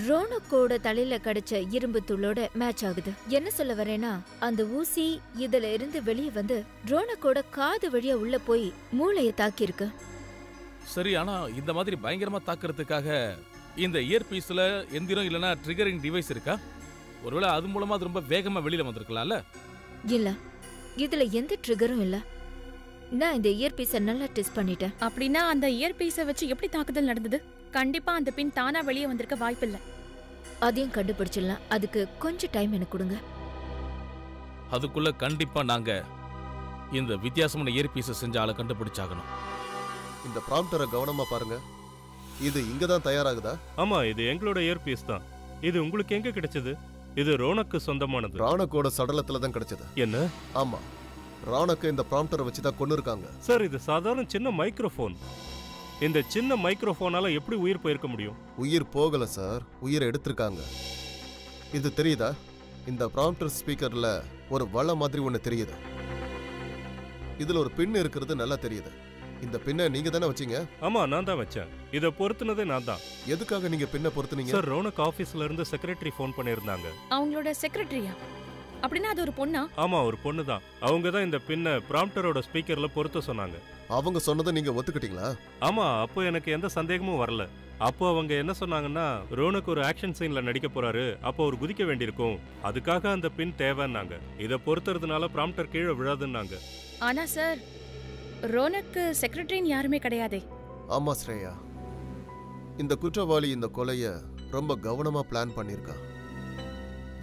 ரோனக்கோட தலையில கிடைச்ச இரும்பு தூளோட மேட்ச் ஆகுது. என்ன சொல்ல வரேன்னா, அந்த ஊசி இதுல இருந்து வெளியே வந்து ரோனக்கோட காது வழியா உள்ள போய் மூளைய தாக்கி இருக்கு. சரி, ஆனா இந்த மாதிரி பயங்கரமா தாக்குறதுக்காக இந்த இயர்பீஸ்ல எந்திரம் இல்லனா ட்ரிகரிங் டிவைஸ் இருக்கா? ஒருவேளை அது மூலமா அது ரொம்ப வேகமா வெளியில வந்திருக்கலாம்ல? இல்ல, இதுல எந்த ட்ரிகரும் இல்ல. நான் இந்த இயர்பீஸை நல்லா டெஸ்ட் பண்ணிட்டேன். அப்படின்னா அந்த இயர்பீஸை வச்சு எப்படி தாக்குதல் நடந்தது? கண்டிப்பா அந்த பின் தானா வெளியே வந்திருக்க வாய்ப்பில்லை. அதையும் கண்டுபிடிச்சிடலாம். அதுக்கு கொஞ்சம் டைம் எனக்கு கொடுங்க. அதுக்குள்ள கண்டிப்பா நாங்க இந்த வித்தியாசமான இயர்பீஸை செஞ்ச ஆளை கண்டுபிடிச்சாகணும். இந்த ப்ராம்ப்டரை கவனமா பாருங்க. இது இங்க தான் தயாராகுதா? ஆமா, இது எங்களோட இயர்பீஸ் தான். இது உங்களுக்கு எங்க கிடைச்சது? இது ரோனக்கு சொந்தமானது. ராணக்கோட சடலத்துல தான் கிடைச்சது. என்ன? ஆமா, ராணக்கு இந்த ப்ராம்ப்டரை வச்சு தான் கொண்டு இருக்காங்க. சார், இது சாதாரண சின்ன மைக்ரோஃபோன். இந்த சின்ன மைக்ரோஃபோனால எப்படி உயிர் போயிருக்க முடியும்? உயிர் போகல சார், உயிரை எடுத்திருக்காங்க. இது தெரியுதா? இந்த ப்ராம்ப்டர் ஸ்பீக்கர்ல ஒரு வலை மாதிரி ஒண்ணு தெரியுது. இதுல ஒரு பின் இருக்கிறது நல்லா தெரியுது. இந்த பின்னை நீங்க தானே வச்சீங்க? ஆமா, நான் தான் வச்சேன். இத பொருத்துனதே நான் தான். எதுக்காக நீங்க பின்னை பொருத்துனீங்க? சார், ரோனக் ஆபீஸ்ல இருந்து செக்ரட்டரி ஃபோன் பண்ணிருந்தாங்க. அவங்களோட செக்ரட்டரியா? அப்படின்னா அது ஒரு பொண்ணா? ஆமா, ஒரு பொண்ணு தான். அவங்க தான் இந்த பின்னை ப்ராம்ப்டரோட ஸ்பீக்கர்ல பொருத்த சொன்னாங்க. அவங்க சொன்னதை நீங்க ஒத்துக்கிட்டீங்களா? ஆமா, அப்போ எனக்கு எந்த சந்தேகமும் வரல. அப்போ அவங்க என்ன சொன்னாங்கன்னா, ரோனக் ஒரு ஆக்ஷன் சீன்ல நடிக்க போறாரு, அப்போ அவர் குதிக்க வேண்டியிருக்கும், அதுக்காக அந்த பின் தேவைன்னாங்க. இதை பொறுத்துறதுனால ப்ராம்ப்டர் கீழே விழாதுன்னாங்க. ஆனா சார், ரோனக்கு செக்ரட்டரின்னு யாருமே கிடையாதே. ஆமா ஸ்ரேயா, இந்த குற்றவாளி இந்த கொலைய ரொம்ப கவனமா பிளான் பண்ணிருக்கா.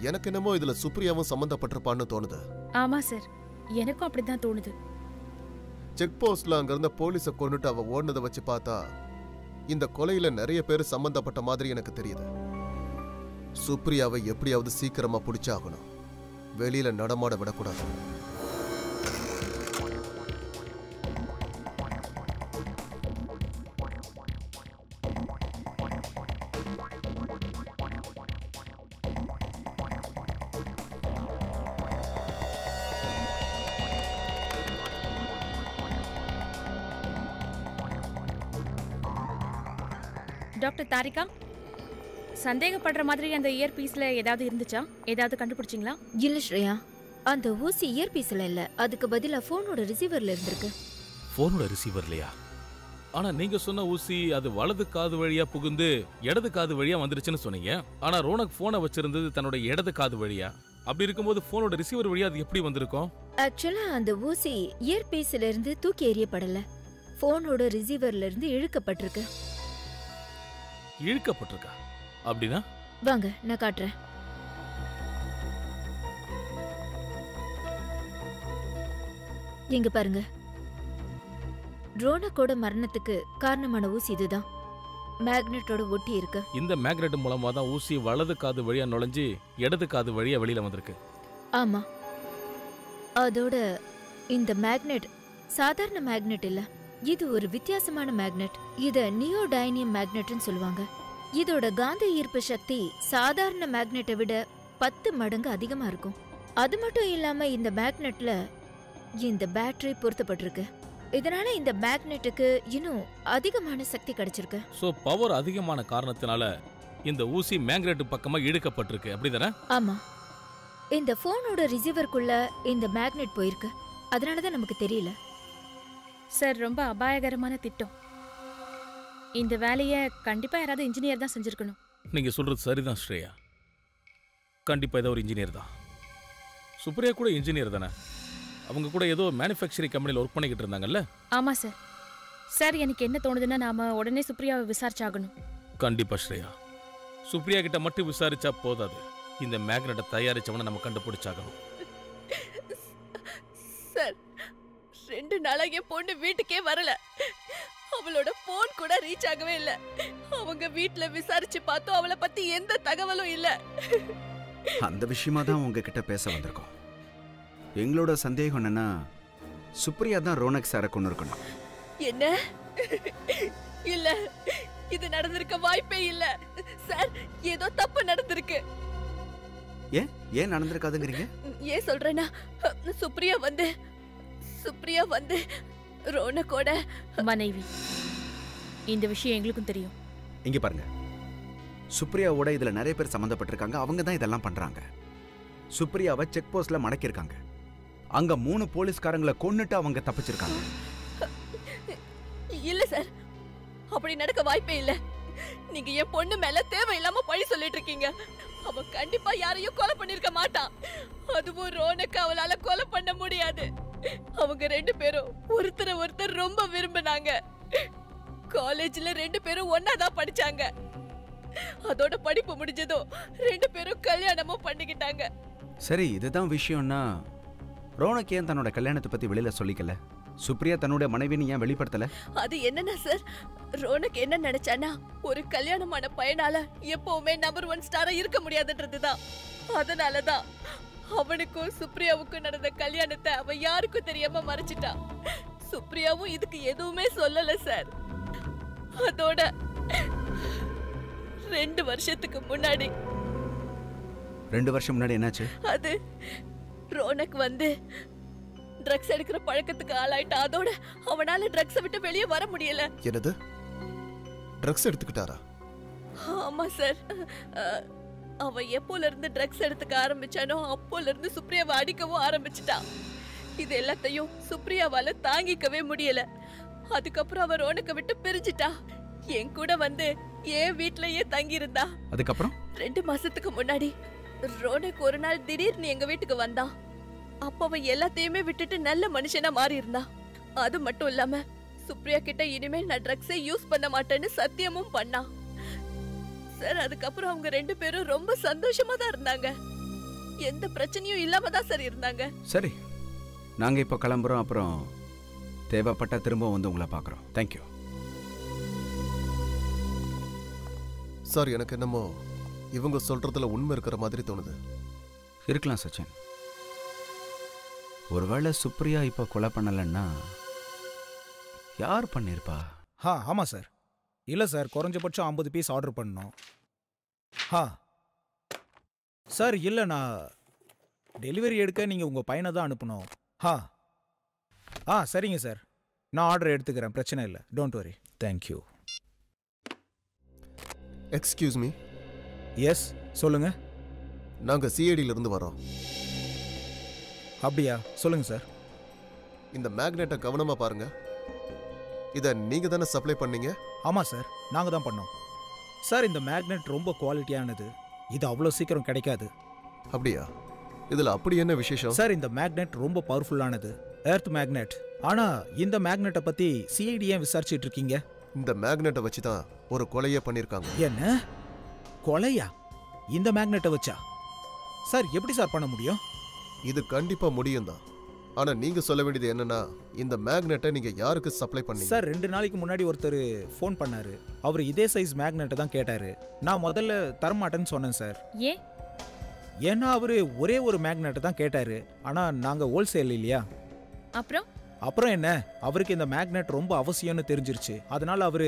எனக்கு என்னமோ இதுல சுப்ரியாவும் சம்பந்தப்பட்டிருப்பான்னு தோணுது. ஆமா சார், எனக்கும் அப்படிதான் தோணுது. செக் போஸ்ட்ல அங்க இருந்த போலீஸை கொண்டுட்டு அவ ஓடுனதை வச்சு பார்த்தா இந்த கொலையில நிறைய பேர் சம்பந்தப்பட்ட மாதிரி எனக்கு தெரியுது. சுப்ரியாவை எப்படியாவது சீக்கிரமா பிடிச்சாகணும். வெளியில நடமாட விடக்கூடாது. டாக்டர் தாரிகா, சந்தேகப்படுற மாதிரி அந்த இயர்பீஸ்ல ஏதாவது இருந்துச்சா? ஏதாவது கண்டுபிடிச்சிங்களா? இல்ல ஸ்ரேயா, அந்த ஊசி இயர்பீஸ்ல இல்ல, அதுக்கு பதிலா போனோட ரிசீவர்ல இருந்திருக்கு. போனோட ரிசீவர்லையா? ஆனா நீங்க சொன்ன ஊசி அது வலது காது வழியா புகுந்து இடது காது வழியா வந்துருச்சுன்னு சொன்னீங்க. ஆனா ரோனக் போனை வச்சிருந்தது தன்னோட இடது காது வழியா. அப்படி இருக்கும்போது போனோட ரிசீவர் வழியா அது எப்படி வந்திருக்கும்? ஆக்சுவலா அந்த ஊசி இயர்பீஸ்ல இருந்து தூக்கி எறியப்படல, போனோட ரிசீவர்ல இருந்து இழுக்கப்பட்டிருக்கு. இழுக்கப்பட்டிருக்கா? அப்படின்னா வாங்க நான் காட்டுறேன். இங்க பாருங்க, ரோனக்கோட மரணத்துக்கு காரணமான ஊசி இதுதான். மேக்னெட்டோட ஒட்டி இருக்கு. இந்த மேக்னெட் மூலமா தான் ஊசி வலது காது வழியா நுழைஞ்சு இடது காது வழியா வெளியில வந்திருக்கு. ஆமா, அதோட இந்த மேக்னெட் சாதாரண மேக்னெட் இல்ல, இது ஒரு வித்தியாசமான மேக்னெட். இத நியோடைனியம் மேக்னெட்னு சொல்லுவாங்க. இதோட காந்த ஈர்ப்பு சக்தி சாதாரண மேக்னெட்டை விட 10 மடங்கு அதிகமா இருக்கும். அது மட்டும் இல்லாம இந்த மேக்னெட்ல இந்த பேட்டரி பொருத்தப்பட்டிருக்கு. இதனால இந்த மேக்னெட்டுக்கு இன்னும் அதிகமான சக்தி கிடைச்சிருக்கு. சோ பவர் அதிகமான காரணத்தினால இந்த ஊசி மேக்னெட் பக்கமா இழுக்கப்பட்டிருக்கு, அப்படிதானே? ஆமா, இந்த போனோட ரிசீவருக்குள்ள இந்த மேக்னெட் போயிருக்கு. அதனாலதான் நமக்கு தெரியல. சார், ரொம்ப அபாயகரமான திட்டம். இந்த வேலையை கண்டிப்பா யாராவது இன்ஜினியர் தான் செஞ்சிருக்கணும். நீங்க சொல்றது சரிதான் ஸ்ரேயா. கண்டிப்பா ஏதோ ஒரு இன்ஜினியர் தான். சுப்ரியா கூட இன்ஜினியர் தானே? அவங்க கூட ஏதோ மேனுஃபேக்சரிங் கம்பெனியில் ஒர்க் பண்ணிக்கிட்டு இருந்தாங்கல்ல? ஆமா சார். சார், எனக்கு என்ன தோணுதுன்னா நாம உடனே சுப்ரியாவை விசாரிச்சாகணும். கண்டிப்பா ஸ்ரேயா. சுப்ரியா கிட்ட மட்டும் விசாரிச்சா போதாது, இந்த மேக்னெட்டை தயாரிச்சவனை நம்ம கண்டுபிடிச்சாகணும். சார், 2 நாளா என் பொண்ணு வீட்டுக்கே வரல. அவளோட போன் கூட ரீச் ஆகவே இல்ல. அவங்க வீட்ல விசாரிச்சு பார்த்தோம், அவளை பத்தி எந்த தகவலும் இல்ல. அந்த விஷயமா தான் உங்ககிட்ட பேச வந்திருக்கோம். எங்களோட சந்தேகம் என்னன்னா, சுப்ரியா தான் ரோனக் சாரை கொண்டு இருக்கணும். என்ன? இல்ல, இது நடந்திருக்க வாய்ப்பே இல்ல சார். ஏதோ தப்பு நடந்திருக்கு. ஏன் நடந்திருக்காதுங்கிறீங்க? ஏன் சொல்றேன்னா, சுப்ரியா வந்து ரோனக்கோட மனைவி. இந்த விஷயம் எங்களுக்கும் தெரியும். இங்க பாருங்க, சுப்ரியாவோட இதுல நிறைய பேர் சம்பந்தப்பட்டிருக்காங்க. அவங்க தான் இதெல்லாம் பண்றாங்க. சுப்ரியாவை செக் போஸ்ட்ல மடக்கிருக்காங்க. அங்க 3 போலீஸ்காரங்களை கொன்னுட்டு அவங்க தப்பிச்சிருக்காங்க. இல்ல சார், அப்படி நடக்க வாய்ப்பே இல்ல. நீங்க என் பொண்ணு மேல தேவையில்லாம பழி சொல்லிட்டு இருக்கீங்க. அவ கண்டிப்பா யாரையும் கொலை பண்ணிருக்க மாட்டான். அதுவும் ரோனக்கு அவளால கொலை பண்ண முடியாது. அவங்க 2 பேரும் ஒருத்தர் ரொம்ப விரும்பினாங்க. காலேஜ்ல 2 பேரும் ஒன்னாதான் படிச்சாங்க. அதோட படிப்பு முடிஞ்சதும் 2 பேரும் கல்யாணமும் பண்ணிக்கிட்டாங்க. சரி, இதுதான் விஷயம்னா ரோனக் ஏன் தன்னோட கல்யாணத்தை பத்தி வெளியில சொல்லிக்கல? சுப்ரியா தன்னோட மனைவின்னு ஏன் வெளிப்படுத்தல? அது என்னன்னா சார், ரோனக் என்ன நினைச்சானா, ஒரு கல்யாணமான பையனால எப்பவுமே நம்பர் 1 ஸ்டாரா இருக்க முடியாதுன்றதுதான். அதனாலதான் அவனுக்கும் சுப்ரியாவுக்கும் நடந்த கல்யாணத்தை அவ யாருக்கும் தெரியாம மறைச்சிட்டா. சுப்ரியாவும் இதுக்கு எதுவுமே சொல்லல சார். அதோட 2 வருஷத்துக்கு முன்னாடி 2 வருஷம் முன்னாடி என்னாச்சு? அது ரோனக் வந்து ட்ரக்ஸ் எடுக்கிற பழக்கத்துக்கு ஆளாயிட்டா. அதோட அவனால ட்ரக்ஸை விட்டு வெளியே வர முடியல. என்னது? ட்ரக்ஸ் எடுத்துக்கிட்டாரா? ஆமா சார். அவன் எப்போல இருந்து ட்ரக்ஸ் எடுத்துக்க ஆரம்பிச்சானோ அப்போல இருந்து சுப்ரியாவை அடிக்கவும் ஆரம்பிச்சிட்டான். இது எல்லாத்தையும் சுப்ரியாவால தாங்கிக்கவே முடியல. அதுக்கப்புறம் அவ ரோனக்க விட்டு பிரிஞ்சிட்டா. என் கூட வந்து என் வீட்லயே தங்கி இருந்தா. அதுக்கப்புறம் 2 மாசத்துக்கு முன்னாடி ரோனக் ஒரு நாள் திடீர்னு எங்க வீட்டுக்கு வந்தான். அப்ப அவன் எல்லாத்தையுமே விட்டுட்டு நல்ல மனுஷனா மாறி இருந்தா. அது மட்டும் இல்லாம சுப்ரியா கிட்ட இனிமேல் நான் ட்ரக்ஸை யூஸ் பண்ண மாட்டேன்னு சத்தியமும் பண்ணா. சார், அதுக்கப்புறம் அவங்க 2 பேரும் ரொம்ப சந்தோஷமா தான் இருந்தாங்க. எந்த பிரச்சனையும் இல்லாம தான் சார் இருந்தாங்க. சரி, நாங்க இப்ப கிளம்புறோம். அப்புறம் தேவைப்பட்டா திரும்ப வந்து உங்களை பார்க்குறோம். Thank you sir. எனக்கு என்னமோ இவங்க சொல்றதுல உண்மை இருக்கிற மாதிரி தோணுது. இருக்கலாம் சச்சின். ஒருவேளை சுப்ரியா இப்ப கொலை பண்ணலன்னா யார் பண்ணிருப்பா? ஆமா சார். இல்ல சார், குறைஞ்சபட்சம் 50 பீஸ் ஆர்டர் பண்ணணும். சார், இல்ல நான் டெலிவரி எடுக்க நீங்க உங்க பையனை தான் அனுப்பணும். சரிங்க சார், நான் ஆர்டர் எடுத்துக்கிறேன். பிரச்சனை இல்லை. Don't worry. Thank you. Excuse me. S, சொல்லுங்க. நாங்க சிஐடியில இருந்து வரோம். அப்படியா? சொல்லுங்க சார். இந்த மேக்னெட்டை கவனமா பாருங்க. இதை நீங்க தானே சப்ளை பண்ணீங்க? ஆமா சார், நாங்க தான் பண்ணோம். சார், இந்த மேக்னெட் ரொம்ப குவாலிட்டியானது. இது அவ்வளோ சீக்கிரம் கிடைக்காது. அப்படியா? இதுல அப்படி என்ன விசேஷம்? சார், இந்த மேக்னெட் ரொம்ப பவர்ஃபுல்லானது. Earth magnet. ஆனா இந்த மேக்னெட்டை பத்தி சிஐடி ஏன் விசாரிச்சுட்டு இருக்கீங்க? இந்த மேக்னெட்டை வச்சு தான் ஒரு கொலையே பண்ணிருக்காங்க. என்ன கொலையா? இந்த மேக்னெட்டை வச்சா? சார் எப்படி சார் பண்ண முடியும்? இது கண்டிப்பா முடியும் தான். ஆனா நீங்க சொல்ல வேண்டியது என்னன்னா, இந்த மேக்னெட்டை நீங்க யாருக்கு சப்ளை பண்ணீங்க? சார் 2 நாளைக்கு முன்னாடி ஒருத்தர் ஃபோன் பண்ணாரு. அவர் இதே சைஸ் மேக்னெட்டை தான் கேட்டாரு. நான் முதல்ல தரமாட்டேன்னு சொன்னேன் சார். ஏன்? ஏன்னா அவரு ஒரே ஒரு மேக்னெட்டை தான் கேட்டாரு. ஆனா நாங்க ஹோல்சேல் இல்லையா. அப்புறம் என்ன, அவருக்கு இந்த மேக்னெட் ரொம்ப அவசியம்னு தெரிஞ்சிருச்சு. அதனால அவரு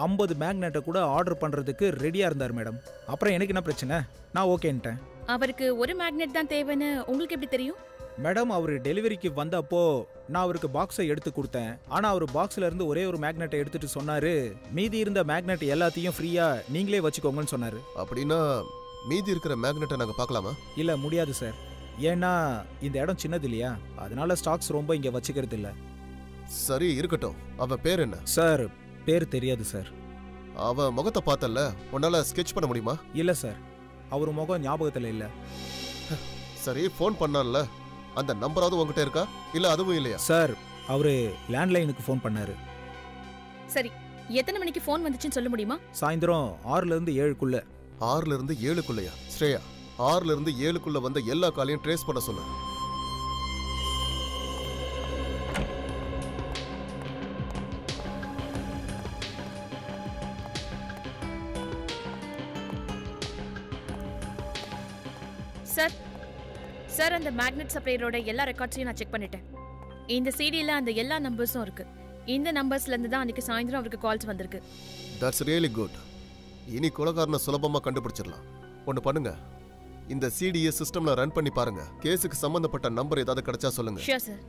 50 மேக்னெட்டை கூட ஆர்டர் பண்றதுக்கு ரெடியா இருந்தார் மேடம். அப்புறம் எனக்கு என்ன பிரச்சனை, நான் ஓகேன்ட்டேன். அவருக்கு ஒரு மேக்னெட் தான் தேவைன்னு உங்களுக்கு எப்படி தெரியும்? மேடம், அவர் டெலிவரிக்கு வந்தப்போ நான் அவருக்கு பாக்ஸை எடுத்து கொடுத்தேன். ஆனா அவர் பாக்ஸ்ல இருந்து ஒரே ஒரு மேக்னெட்டை எடுத்துட்டு சொன்னாரு, மீதி இருந்த மேக்னெட் எல்லாத்தையும் ஃப்ரீயா நீங்களே வச்சுக்கோங்கன்னு சொன்னாரு. அப்படின்னா மீதி இருக்கிற மேக்னெட்டை நாங்க பார்க்கலாமா? இல்ல, முடியாது சார். ஏன்னா இந்த இடம் சின்னது இல்லையா, அதனால ஸ்டாக்ஸ் ரொம்ப இங்க வச்சுக்கிறது இல்ல. சரி இருக்கட்டும். அவ பேர் என்ன? சார் பேர் தெரியாது சார். அவ முகத்தை பார்த்தல்ல, உன்னால ஸ்கெட்ச் பண்ண முடியுமா? இல்ல சார், அவர் முகம் ஞாபகத்துல இல்ல. சரி, ஃபோன் பண்ணான்ல, அந்த நம்பராவது உங்ககிட்ட இருக்கா? இல்ல அதுவும் இல்லையா? சார் அவரு லேண்ட்லைனுக்கு ஃபோன் பண்ணாரு. சரி, எத்தனை மணிக்கு ஃபோன் வந்துச்சுன்னு சொல்ல முடியுமா? சாயந்தரம் 6ல இருந்து 7க்குள்ள. 6ல இருந்து 7க்குள்ளயா? ஸ்ரேயா, 6ல இருந்து 7க்குள்ள வந்த எல்லா காலையும் ட்ரேஸ் பண்ண சொல்லு. சார் அந்த மேக்னெட் சப்ளையரோட எல்லா ரெக்கார்ட்ஸையும் நான் செக் பண்ணிட்டேன். இந்த சிடில அந்த எல்லா நம்பர்ஸும் இருக்கு. இந்த நம்பர்ஸ்ல இருந்து தான் அன்னைக்கு சாயந்தரம் அவருக்கு கால்ஸ் வந்திருக்கு. That's really good. இனி கொலைகாரனை சுலபமா கண்டுபிடிச்சிடலாம். ஒன்று பண்ணுங்க, இந்த சிடியை சிஸ்டம்ல ரன் பண்ணி பாருங்க. கேஸுக்கு சம்பந்தப்பட்ட நம்பர் ஏதாவது கிடைச்சா சொல்லுங்க. Sure sir.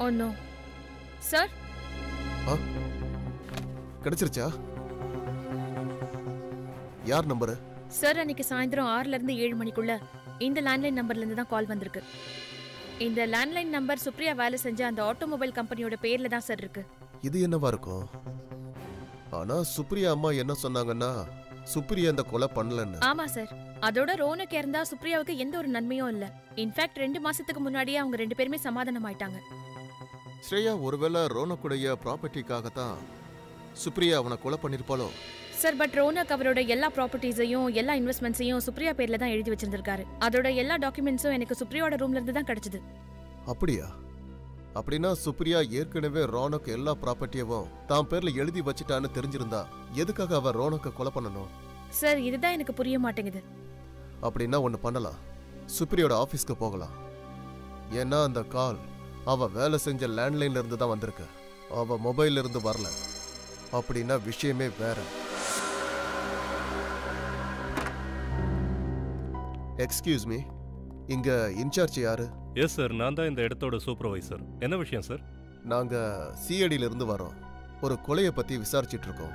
Oh no. Sir? கிடைச்சிருச்சா? யார் நம்பர்? சார் அன்னைக்கு சாயந்தரம் 6ல இருந்து 7 மணிக்குள்ள இந்த லேண்ட்லைன் நம்பர்ல இருந்து தான் கால் வந்திருக்கு. இந்த லேண்ட்லைன் நம்பர் சுப்ரியா வேலை செஞ்ச அந்த ஆட்டோமொபைல் கம்பெனியோட பேர்ல தான் சார் இருக்கு. இது என்னவா இருக்கும்? ஆனா சுப்ரியா அம்மா என்ன சொன்னாங்கன்னா, சுப்ரியா இந்த கொலை பண்ணலன்னு. ஆமா சார். அதோட ரோனக் இருந்தா சுப்ரியாவுக்கு எந்த ஒரு நன்மையும் இல்ல. இன்ஃபேக்ட் 2 மாசத்துக்கு முன்னாடியே அவங்க 2 பேருமே சமாதானம் ஆயிட்டாங்க. ஸ்ரேயா, ஒருவேளை ரோனக்குடைய ப்ராப்பர்ட்டிக்காக தான் சுப்ரியா அவனை கொலை பண்ணிருப்பாளோ? சார் பட் ரோனக் அவரோட எல்லா ப்ராப்பர்ட்டிஸையும் எல்லா இன்வெஸ்ட்மெண்ட்ஸையும் சுப்ரியா பேர்ல தான் எழுதி வச்சிருந்திருக்காரு. அதோட எல்லா டாக்குமெண்ட்ஸும் எனக்கு சுப்ரியாவோட ரூம்ல இருந்து தான் கிடைச்சது. அப்படியா? அப்படின்னா சுப்ரியா ஏற்கனவே ரோனக் எல்லா ப்ராப்பர்ட்டியவும் தான் பேர்ல எழுதி வச்சிட்டான்னு தெரிஞ்சிருந்தா எதுக்காக அவ ரோனக்க கொலை பண்ணணும்? சார் இதுதான் எனக்கு புரிய மாட்டேங்குது. அப்படின்னா ஒண்ணு பண்ணலாம், சுப்ரியோட ஆபீஸ்க்கு போகலாம். ஏன்னா அந்த கால் அவ வேலை செஞ்ச லேண்ட்லைன்ல இருந்து தான் வந்திருக்கு, அவ மொபைல்ல இருந்து வரல. அப்படின்னா விஷயமே வேற. எக்ஸ்கியூஸ் மீ, இங்க இன்சார்ஜ் யாரு? எஸ் சார், நான் தான் இந்த இடத்தோட சூப்பர்வைசர். என்ன விஷயம் சார்? நாங்க சிஐடில இருந்து வரோம். ஒரு கொலையை பத்தி விசாரிச்சிட்டு இருக்கோம்.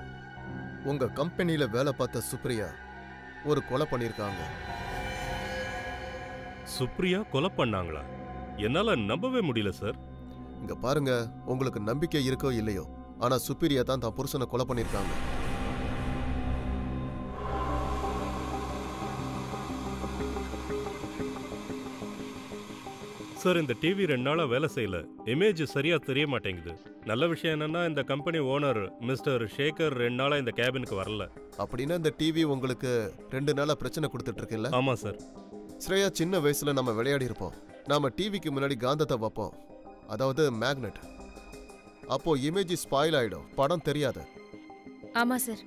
உங்க கம்பெனியில வேலை பார்த்த சுப்ரியா ஒரு கொலை பண்ணிருக்காங்க. சுப்ரியா கொலை பண்ணாங்களா? என்னால நம்பவே முடியல சார். இங்க பாருங்க, உங்களுக்கு நம்பிக்கை இருக்கோ இல்லையோ, ஆனா சுப்ரியா தான் தான் புருஷனை கொலை பண்ணிருக்காங்க. சார் இந்த டிவி 2 நாளா வேலை செய்யல, இமேஜ் சரியா தெரிய மாட்டேங்குது. நல்ல விஷயம் என்னன்னா இந்த கம்பெனி ஓனர் மிஸ்டர் சேகர் 2 நாளா இந்த கேபினுக்கு வரல. அப்படின்னா இந்த டிவி உங்களுக்கு 2 நாளா பிரச்சனை கொடுத்துட்டு இருக்குல்ல? ஆமா சார். ஸ்ரேயா, சின்ன வயசுல நம்ம விளையாடி இருப்போம். நாம டிவிக்கு முன்னாடி காந்தத்தை வைப்போம், அதாவது மேக்னெட். அப்போ இமேஜ் ஸ்பாயில் ஆயிடும், படம் தெரியாது. ஆமா சார்.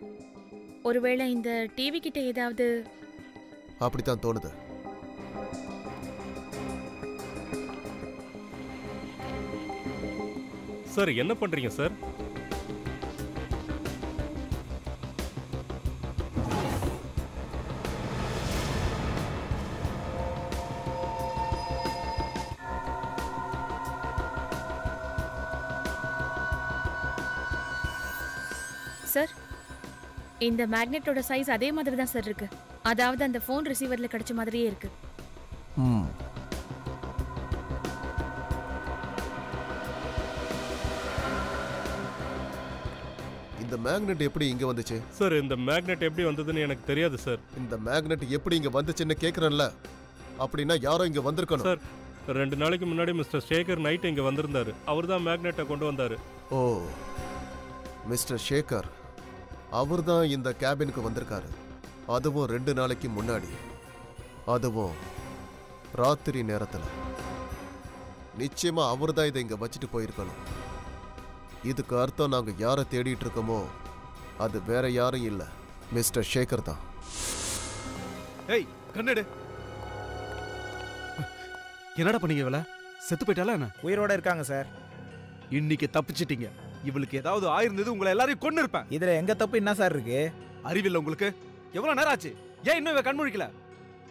ஒருவேளை இந்த டிவி கிட்ட ஏதாவது. அப்படித்தான் தோணுது. சார் என்ன பண்றீங்க சார்? சார் இந்த மேக்னெட்டோட சைஸ் அதே மாதிரி தான் சார் இருக்கு. அதாவது அந்த ஃபோன் ரிசீவர்ல கிடைச்ச மாதிரியே இருக்கு. இந்த மேக்னெட் எப்படி இங்க வந்துச்சு? சார் இந்த மேக்னெட் எப்படி வந்ததுன்னு எனக்கு தெரியாது சார். இந்த மேக்னெட் எப்படி இங்க வந்துச்சுன்னு கேக்குறேன்ல. அப்படின்னா யாரோ இங்க வந்திருக்கணும். சார் 2 நாளைக்கு முன்னாடி மிஸ்டர் சேகர் நைட் இங்க வந்திருந்தாரு. அவர்தான் மேக்னெட்டை கொண்டு வந்தாரு. ஓ, மிஸ்டர் சேகர் அவர்தான் இந்த கேபினுக்கு வந்திருக்காரு. அதுவும் 2 நாளைக்கு முன்னாடி, அதுவும் ராத்திரி நேரத்துல. நிச்சயமா அவர்தான் இதை இங்க வச்சுட்டு போயிருக்கணும். இதுக்கு அர்த்தம் நாங்க யாரை தேடிட்டு இருக்கோமோ அது வேற யாரும் இல்ல, மிஸ்டர் சேகர் தான். ஏய் கண்ணெடு. என்னடா பண்ணீங்க இவள? செத்து போயிட்டாளா என்ன? உயிரோட இருக்காங்க சார். இன்னைக்கு தப்பிச்சிட்டீங்க. இவளுக்கு ஏதாவது ஆயிருந்தது உங்களை எல்லாரையும் கொன்னு இருப்பேன். இதுல எங்க தப்பு என்ன சார் இருக்கு? அறிவில்லை உங்களுக்கு? எவ்வளவு நேரம் ஆச்சு? ஏன் இன்னும் இவ கண்முழிக்கல?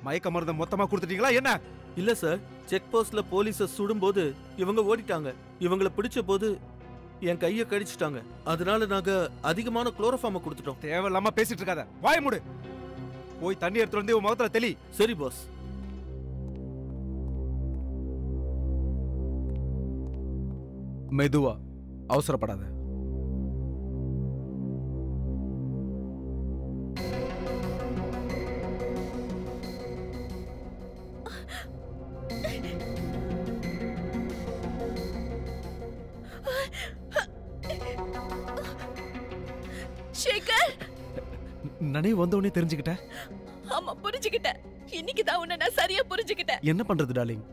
மயக்க மருந்தை மொத்தமா கொடுத்துட்டீங்களா என்ன? இல்ல சார், செக் போஸ்ட்ல போலீஸ சுடும்போது இவங்க ஓடிட்டாங்க. இவங்களை பிடிச்ச போது என் கையை கடிச்சிட்டாங்க. அதனால நாங்க அதிகமான குளோரோஃபார்மை கொடுத்துட்டோம். தேவையில்லாம பேசிட்டு இருக்காத, வாய் மூடு. போய் தண்ணி எடுத்து வந்து உன் முகத்துல தெளி. சரி பாஸ். மெதுவா, அவசரப்படாத. சேகர், நினைவு வந்தவனே தெரிஞ்சுக்கிட்டேன். ஆமா புரிஞ்சுக்கிட்டேன். இன்னைக்கு தான் உன்னை நான் சரியா புரிஞ்சுக்கிட்டேன். என்ன பண்றது டார்லிங்,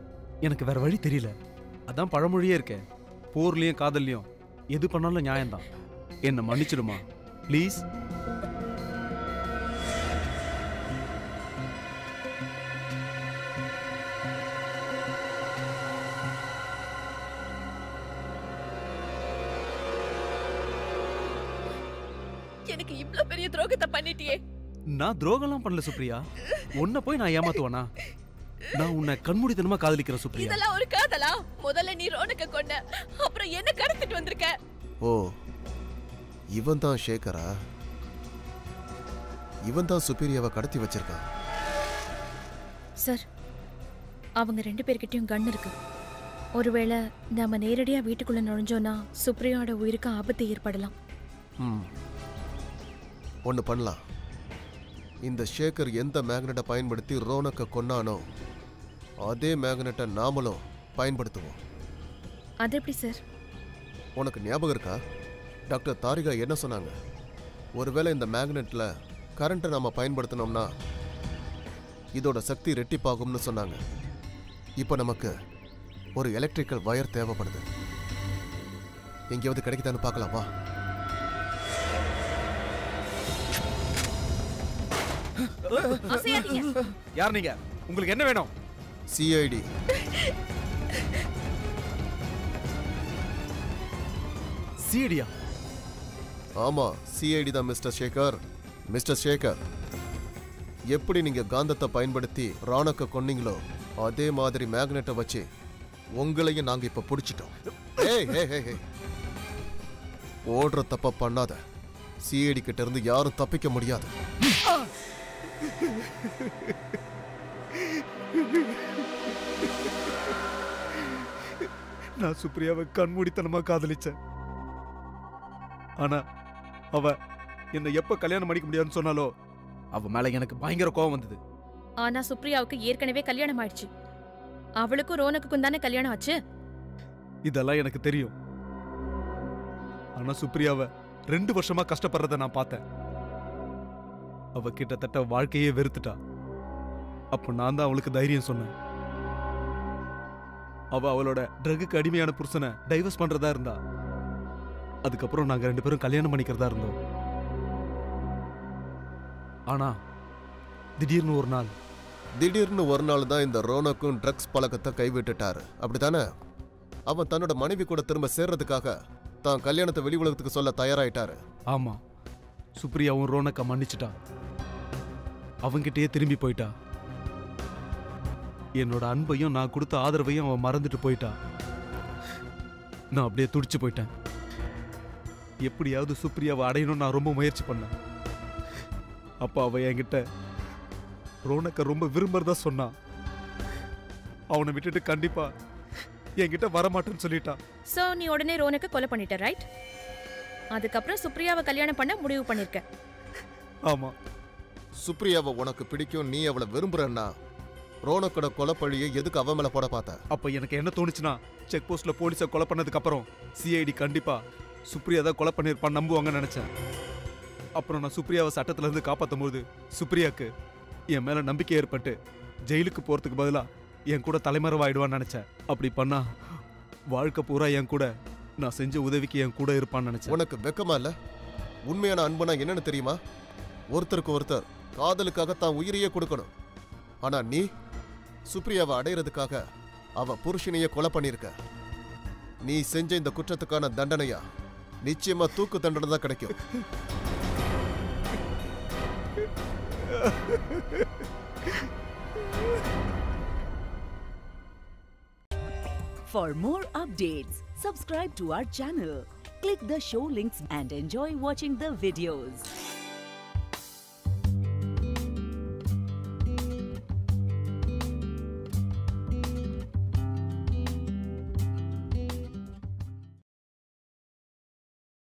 எனக்கு வேற வழி தெரியல. அதான் பழமொழியே இருக்கே, போர்லயும் காதல்லையும் எது பண்ணாலும் நியாயம்தான். என்ன மன்னிச்சிடுமா ப்ளீஸ்? எனக்கு இவ்ளோ பெரிய துரோகத்தை பண்ணிட்டியே. நான் துரோகம்லாம் பண்ணல சுப்ரியா. உன்னை போய் நான் ஏமாத்துவானா? நான் உன்னை கண்மூடித்தனமா காதலிக்கிறேன் சுப்ரியா. இதெல்லாம் ஒரு காதலா? முதல்ல நீ ரோனக்க கொன்ன, அப்புறம் என்ன கடத்திட்டு வந்திருக்க. ஓ, இவன் தான் சேகரா? இவன் தான் சுப்பீரியாவை கடத்தி வச்சிருக்கான். சார், அவங்க 2 பேர்கிட்டயும் கன் இருக்கு. ஒருவேளை நாம நேரடியா வீட்டுக்குள்ள நுழைஞ்சோம்னா சுப்ரியாவோட உயிருக்கு ஆபத்து ஏற்படலாம். ஒன்னு பண்ணலாம். இந்த சேகர் எந்த மேக்னெட்டை பயன்படுத்தி ரோனக்க கொன்னானோ அதே மேக்னெட்டை நாமளும் பயன்படுத்துவோம். அது எப்படி சார்? உனக்கு ஞாபகம் இருக்கா டாக்டர் தாரிகா என்ன சொன்னாங்க? ஒருவேளை இந்த மேக்னெட்ல கரண்ட்டை நாம பயன்படுத்தினோம்னா இதோட சக்தி ரெட்டிப்பாகும்னு சொன்னாங்க. இப்போ நமக்கு ஒரு எலக்ட்ரிக்கல் வயர் தேவைப்படுது. எங்கேயாவது கிடைக்குதான்னு பார்க்கலாம் வா. யார் நீங்க? உங்களுக்கு என்ன வேணும்? சிஐடி. சிஐடியா? ஆமா, சிஐடி தான் மிஸ்டர் சேகர். மிஸ்டர் சேகர், எப்படி நீங்க காந்தத்தை பயன்படுத்தி ராணக்க கொன்னீங்களோ அதே மாதிரி மேக்னெட்டை வச்சு உங்களையும் நாங்க இப்ப பிடிச்சிட்டோம். ஓடுற தப்ப பண்ணாத. சிஐடி கிட்ட இருந்து யாரும் தப்பிக்க முடியாது. நான் சுப்ரியாவை கண்மூடித்தனமா காதலிச்சேன். ஆனா அவ என்ன எப்ப கல்யாணம் பண்ணிக்க முடியாதுன்னு சொன்னாலோ அவ மேல எனக்கு பயங்கர கோவம் வந்தது. ஆனா சுப்ரியாவுக்கு ஏற்கனவே கல்யாணம் ஆயிடுச்சு. அவளுக்கும் ரோனக்குக்கும் தானே கல்யாணம் ஆச்சு. இதெல்லாம் எனக்கு தெரியும். ஆனா சுப்ரியாவை 2 வருஷமா கஷ்டப்படுறத நான் பார்த்தேன். அவ கிட்டத்தட்ட வாழ்க்கையே வெறுத்துட்டா. அப்ப நான் தான் அவளுக்கு தைரியம் சொன்னேன். அவ அவளோட ட்ரக்குக்கு அடிமையான புருஷனை டைவர்ஸ் பண்றதா இருந்தா. அதுக்கப்புறம் நாங்க 2 பேரும் கல்யாணம் பண்ணிக்கிறதா இருந்தோம். ஆனா திடீர்னு ஒரு நாள் தான் இந்த ரோனக்கும் ட்ரக்ஸ் பழக்கத்தை கைவிட்டுட்டாரு, அப்படித்தானே? அவன் தன்னோட மனைவி கூட திரும்ப சேர்றதுக்காக தான் கல்யாணத்தை வெளி உலகத்துக்கு சொல்ல தயாராயிட்டாரு. ஆமா, சுப்ரியாவும் ரோனக்க மன்னிச்சுட்டா. அவங்கிட்டயே திரும்பி போயிட்டா. என்னோட அன்பையும் நான் கொடுத்த ஆதரவையும் அவன் மறந்துட்டு போயிட்டா. நான் அப்படியே துடிச்சு போயிட்டேன். எப்படியாவது சுப்ரியாவை அடையணும்னு நான் ரொம்ப முயற்சி பண்ணேன். அப்ப அவ என்கிட்ட ரோனக்க ரொம்ப விரும்புறதா சொன்னான். அவனை விட்டுட்டு கண்டிப்பா என்கிட்ட வரமாட்டேன்னு சொல்லிட்டான். சோ நீ உடனே ரோனக்க கொலை பண்ணிட்ட, ரைட்? அதுக்கப்புறம் சுப்ரியாவை கல்யாணம் பண்ண முடிவு பண்ணிருக்கேன். ஆமா, சுப்ரியாவை உனக்கு பிடிக்கும், நீ அவளை விரும்புறன்னா ரோனக்கோட கொலைப்பழியை எதுக்கு அவ மேல போட பார்த்த? அப்ப எனக்கு என்ன தோணுச்சுன்னா, செக் போஸ்ட்ல போலீஸை கொலை பண்ணதுக்கு அப்புறம் சிஐடி கண்டிப்பா சுப்ரியா தான் கொலை பண்ணிருப்பான்னு நம்புவாங்கன்னு நினைச்சேன். அப்புறம் நான் சுப்ரியாவை சட்டத்துல இருந்து காப்பாற்றும் போது சுப்ரியாக்கு என் மேல நம்பிக்கை ஏற்பட்டு ஜெயிலுக்கு போறதுக்கு பதிலா என் கூட தலைமறைவாயிடுவான்னு நினைச்சேன். அப்படி பண்ணா வாழ்க்கை பூரா என் கூட நான் செஞ்ச உதவிக்கு என் கூட இருப்பான்னு நினைச்சேன். உனக்கு வெக்கமா இல்ல? உண்மையான அன்புனா என்னன்னு தெரியுமா? ஒருத்தருக்கு ஒருத்தர் காதலுக்காக தான் உயிரையே கொடுக்கணும். ஆனா நீ சுப்ரியாவை அடையிறதுக்காக அவ புருஷனையே கொலை பண்ணிருக்க. நீ செஞ்ச இந்த குற்றத்துக்கான தண்டனையா நிச்சயமா தூக்கு தண்டனை தான் கிடைக்கும். For more updates, subscribe to our channel, click the show links and enjoy watching the videos.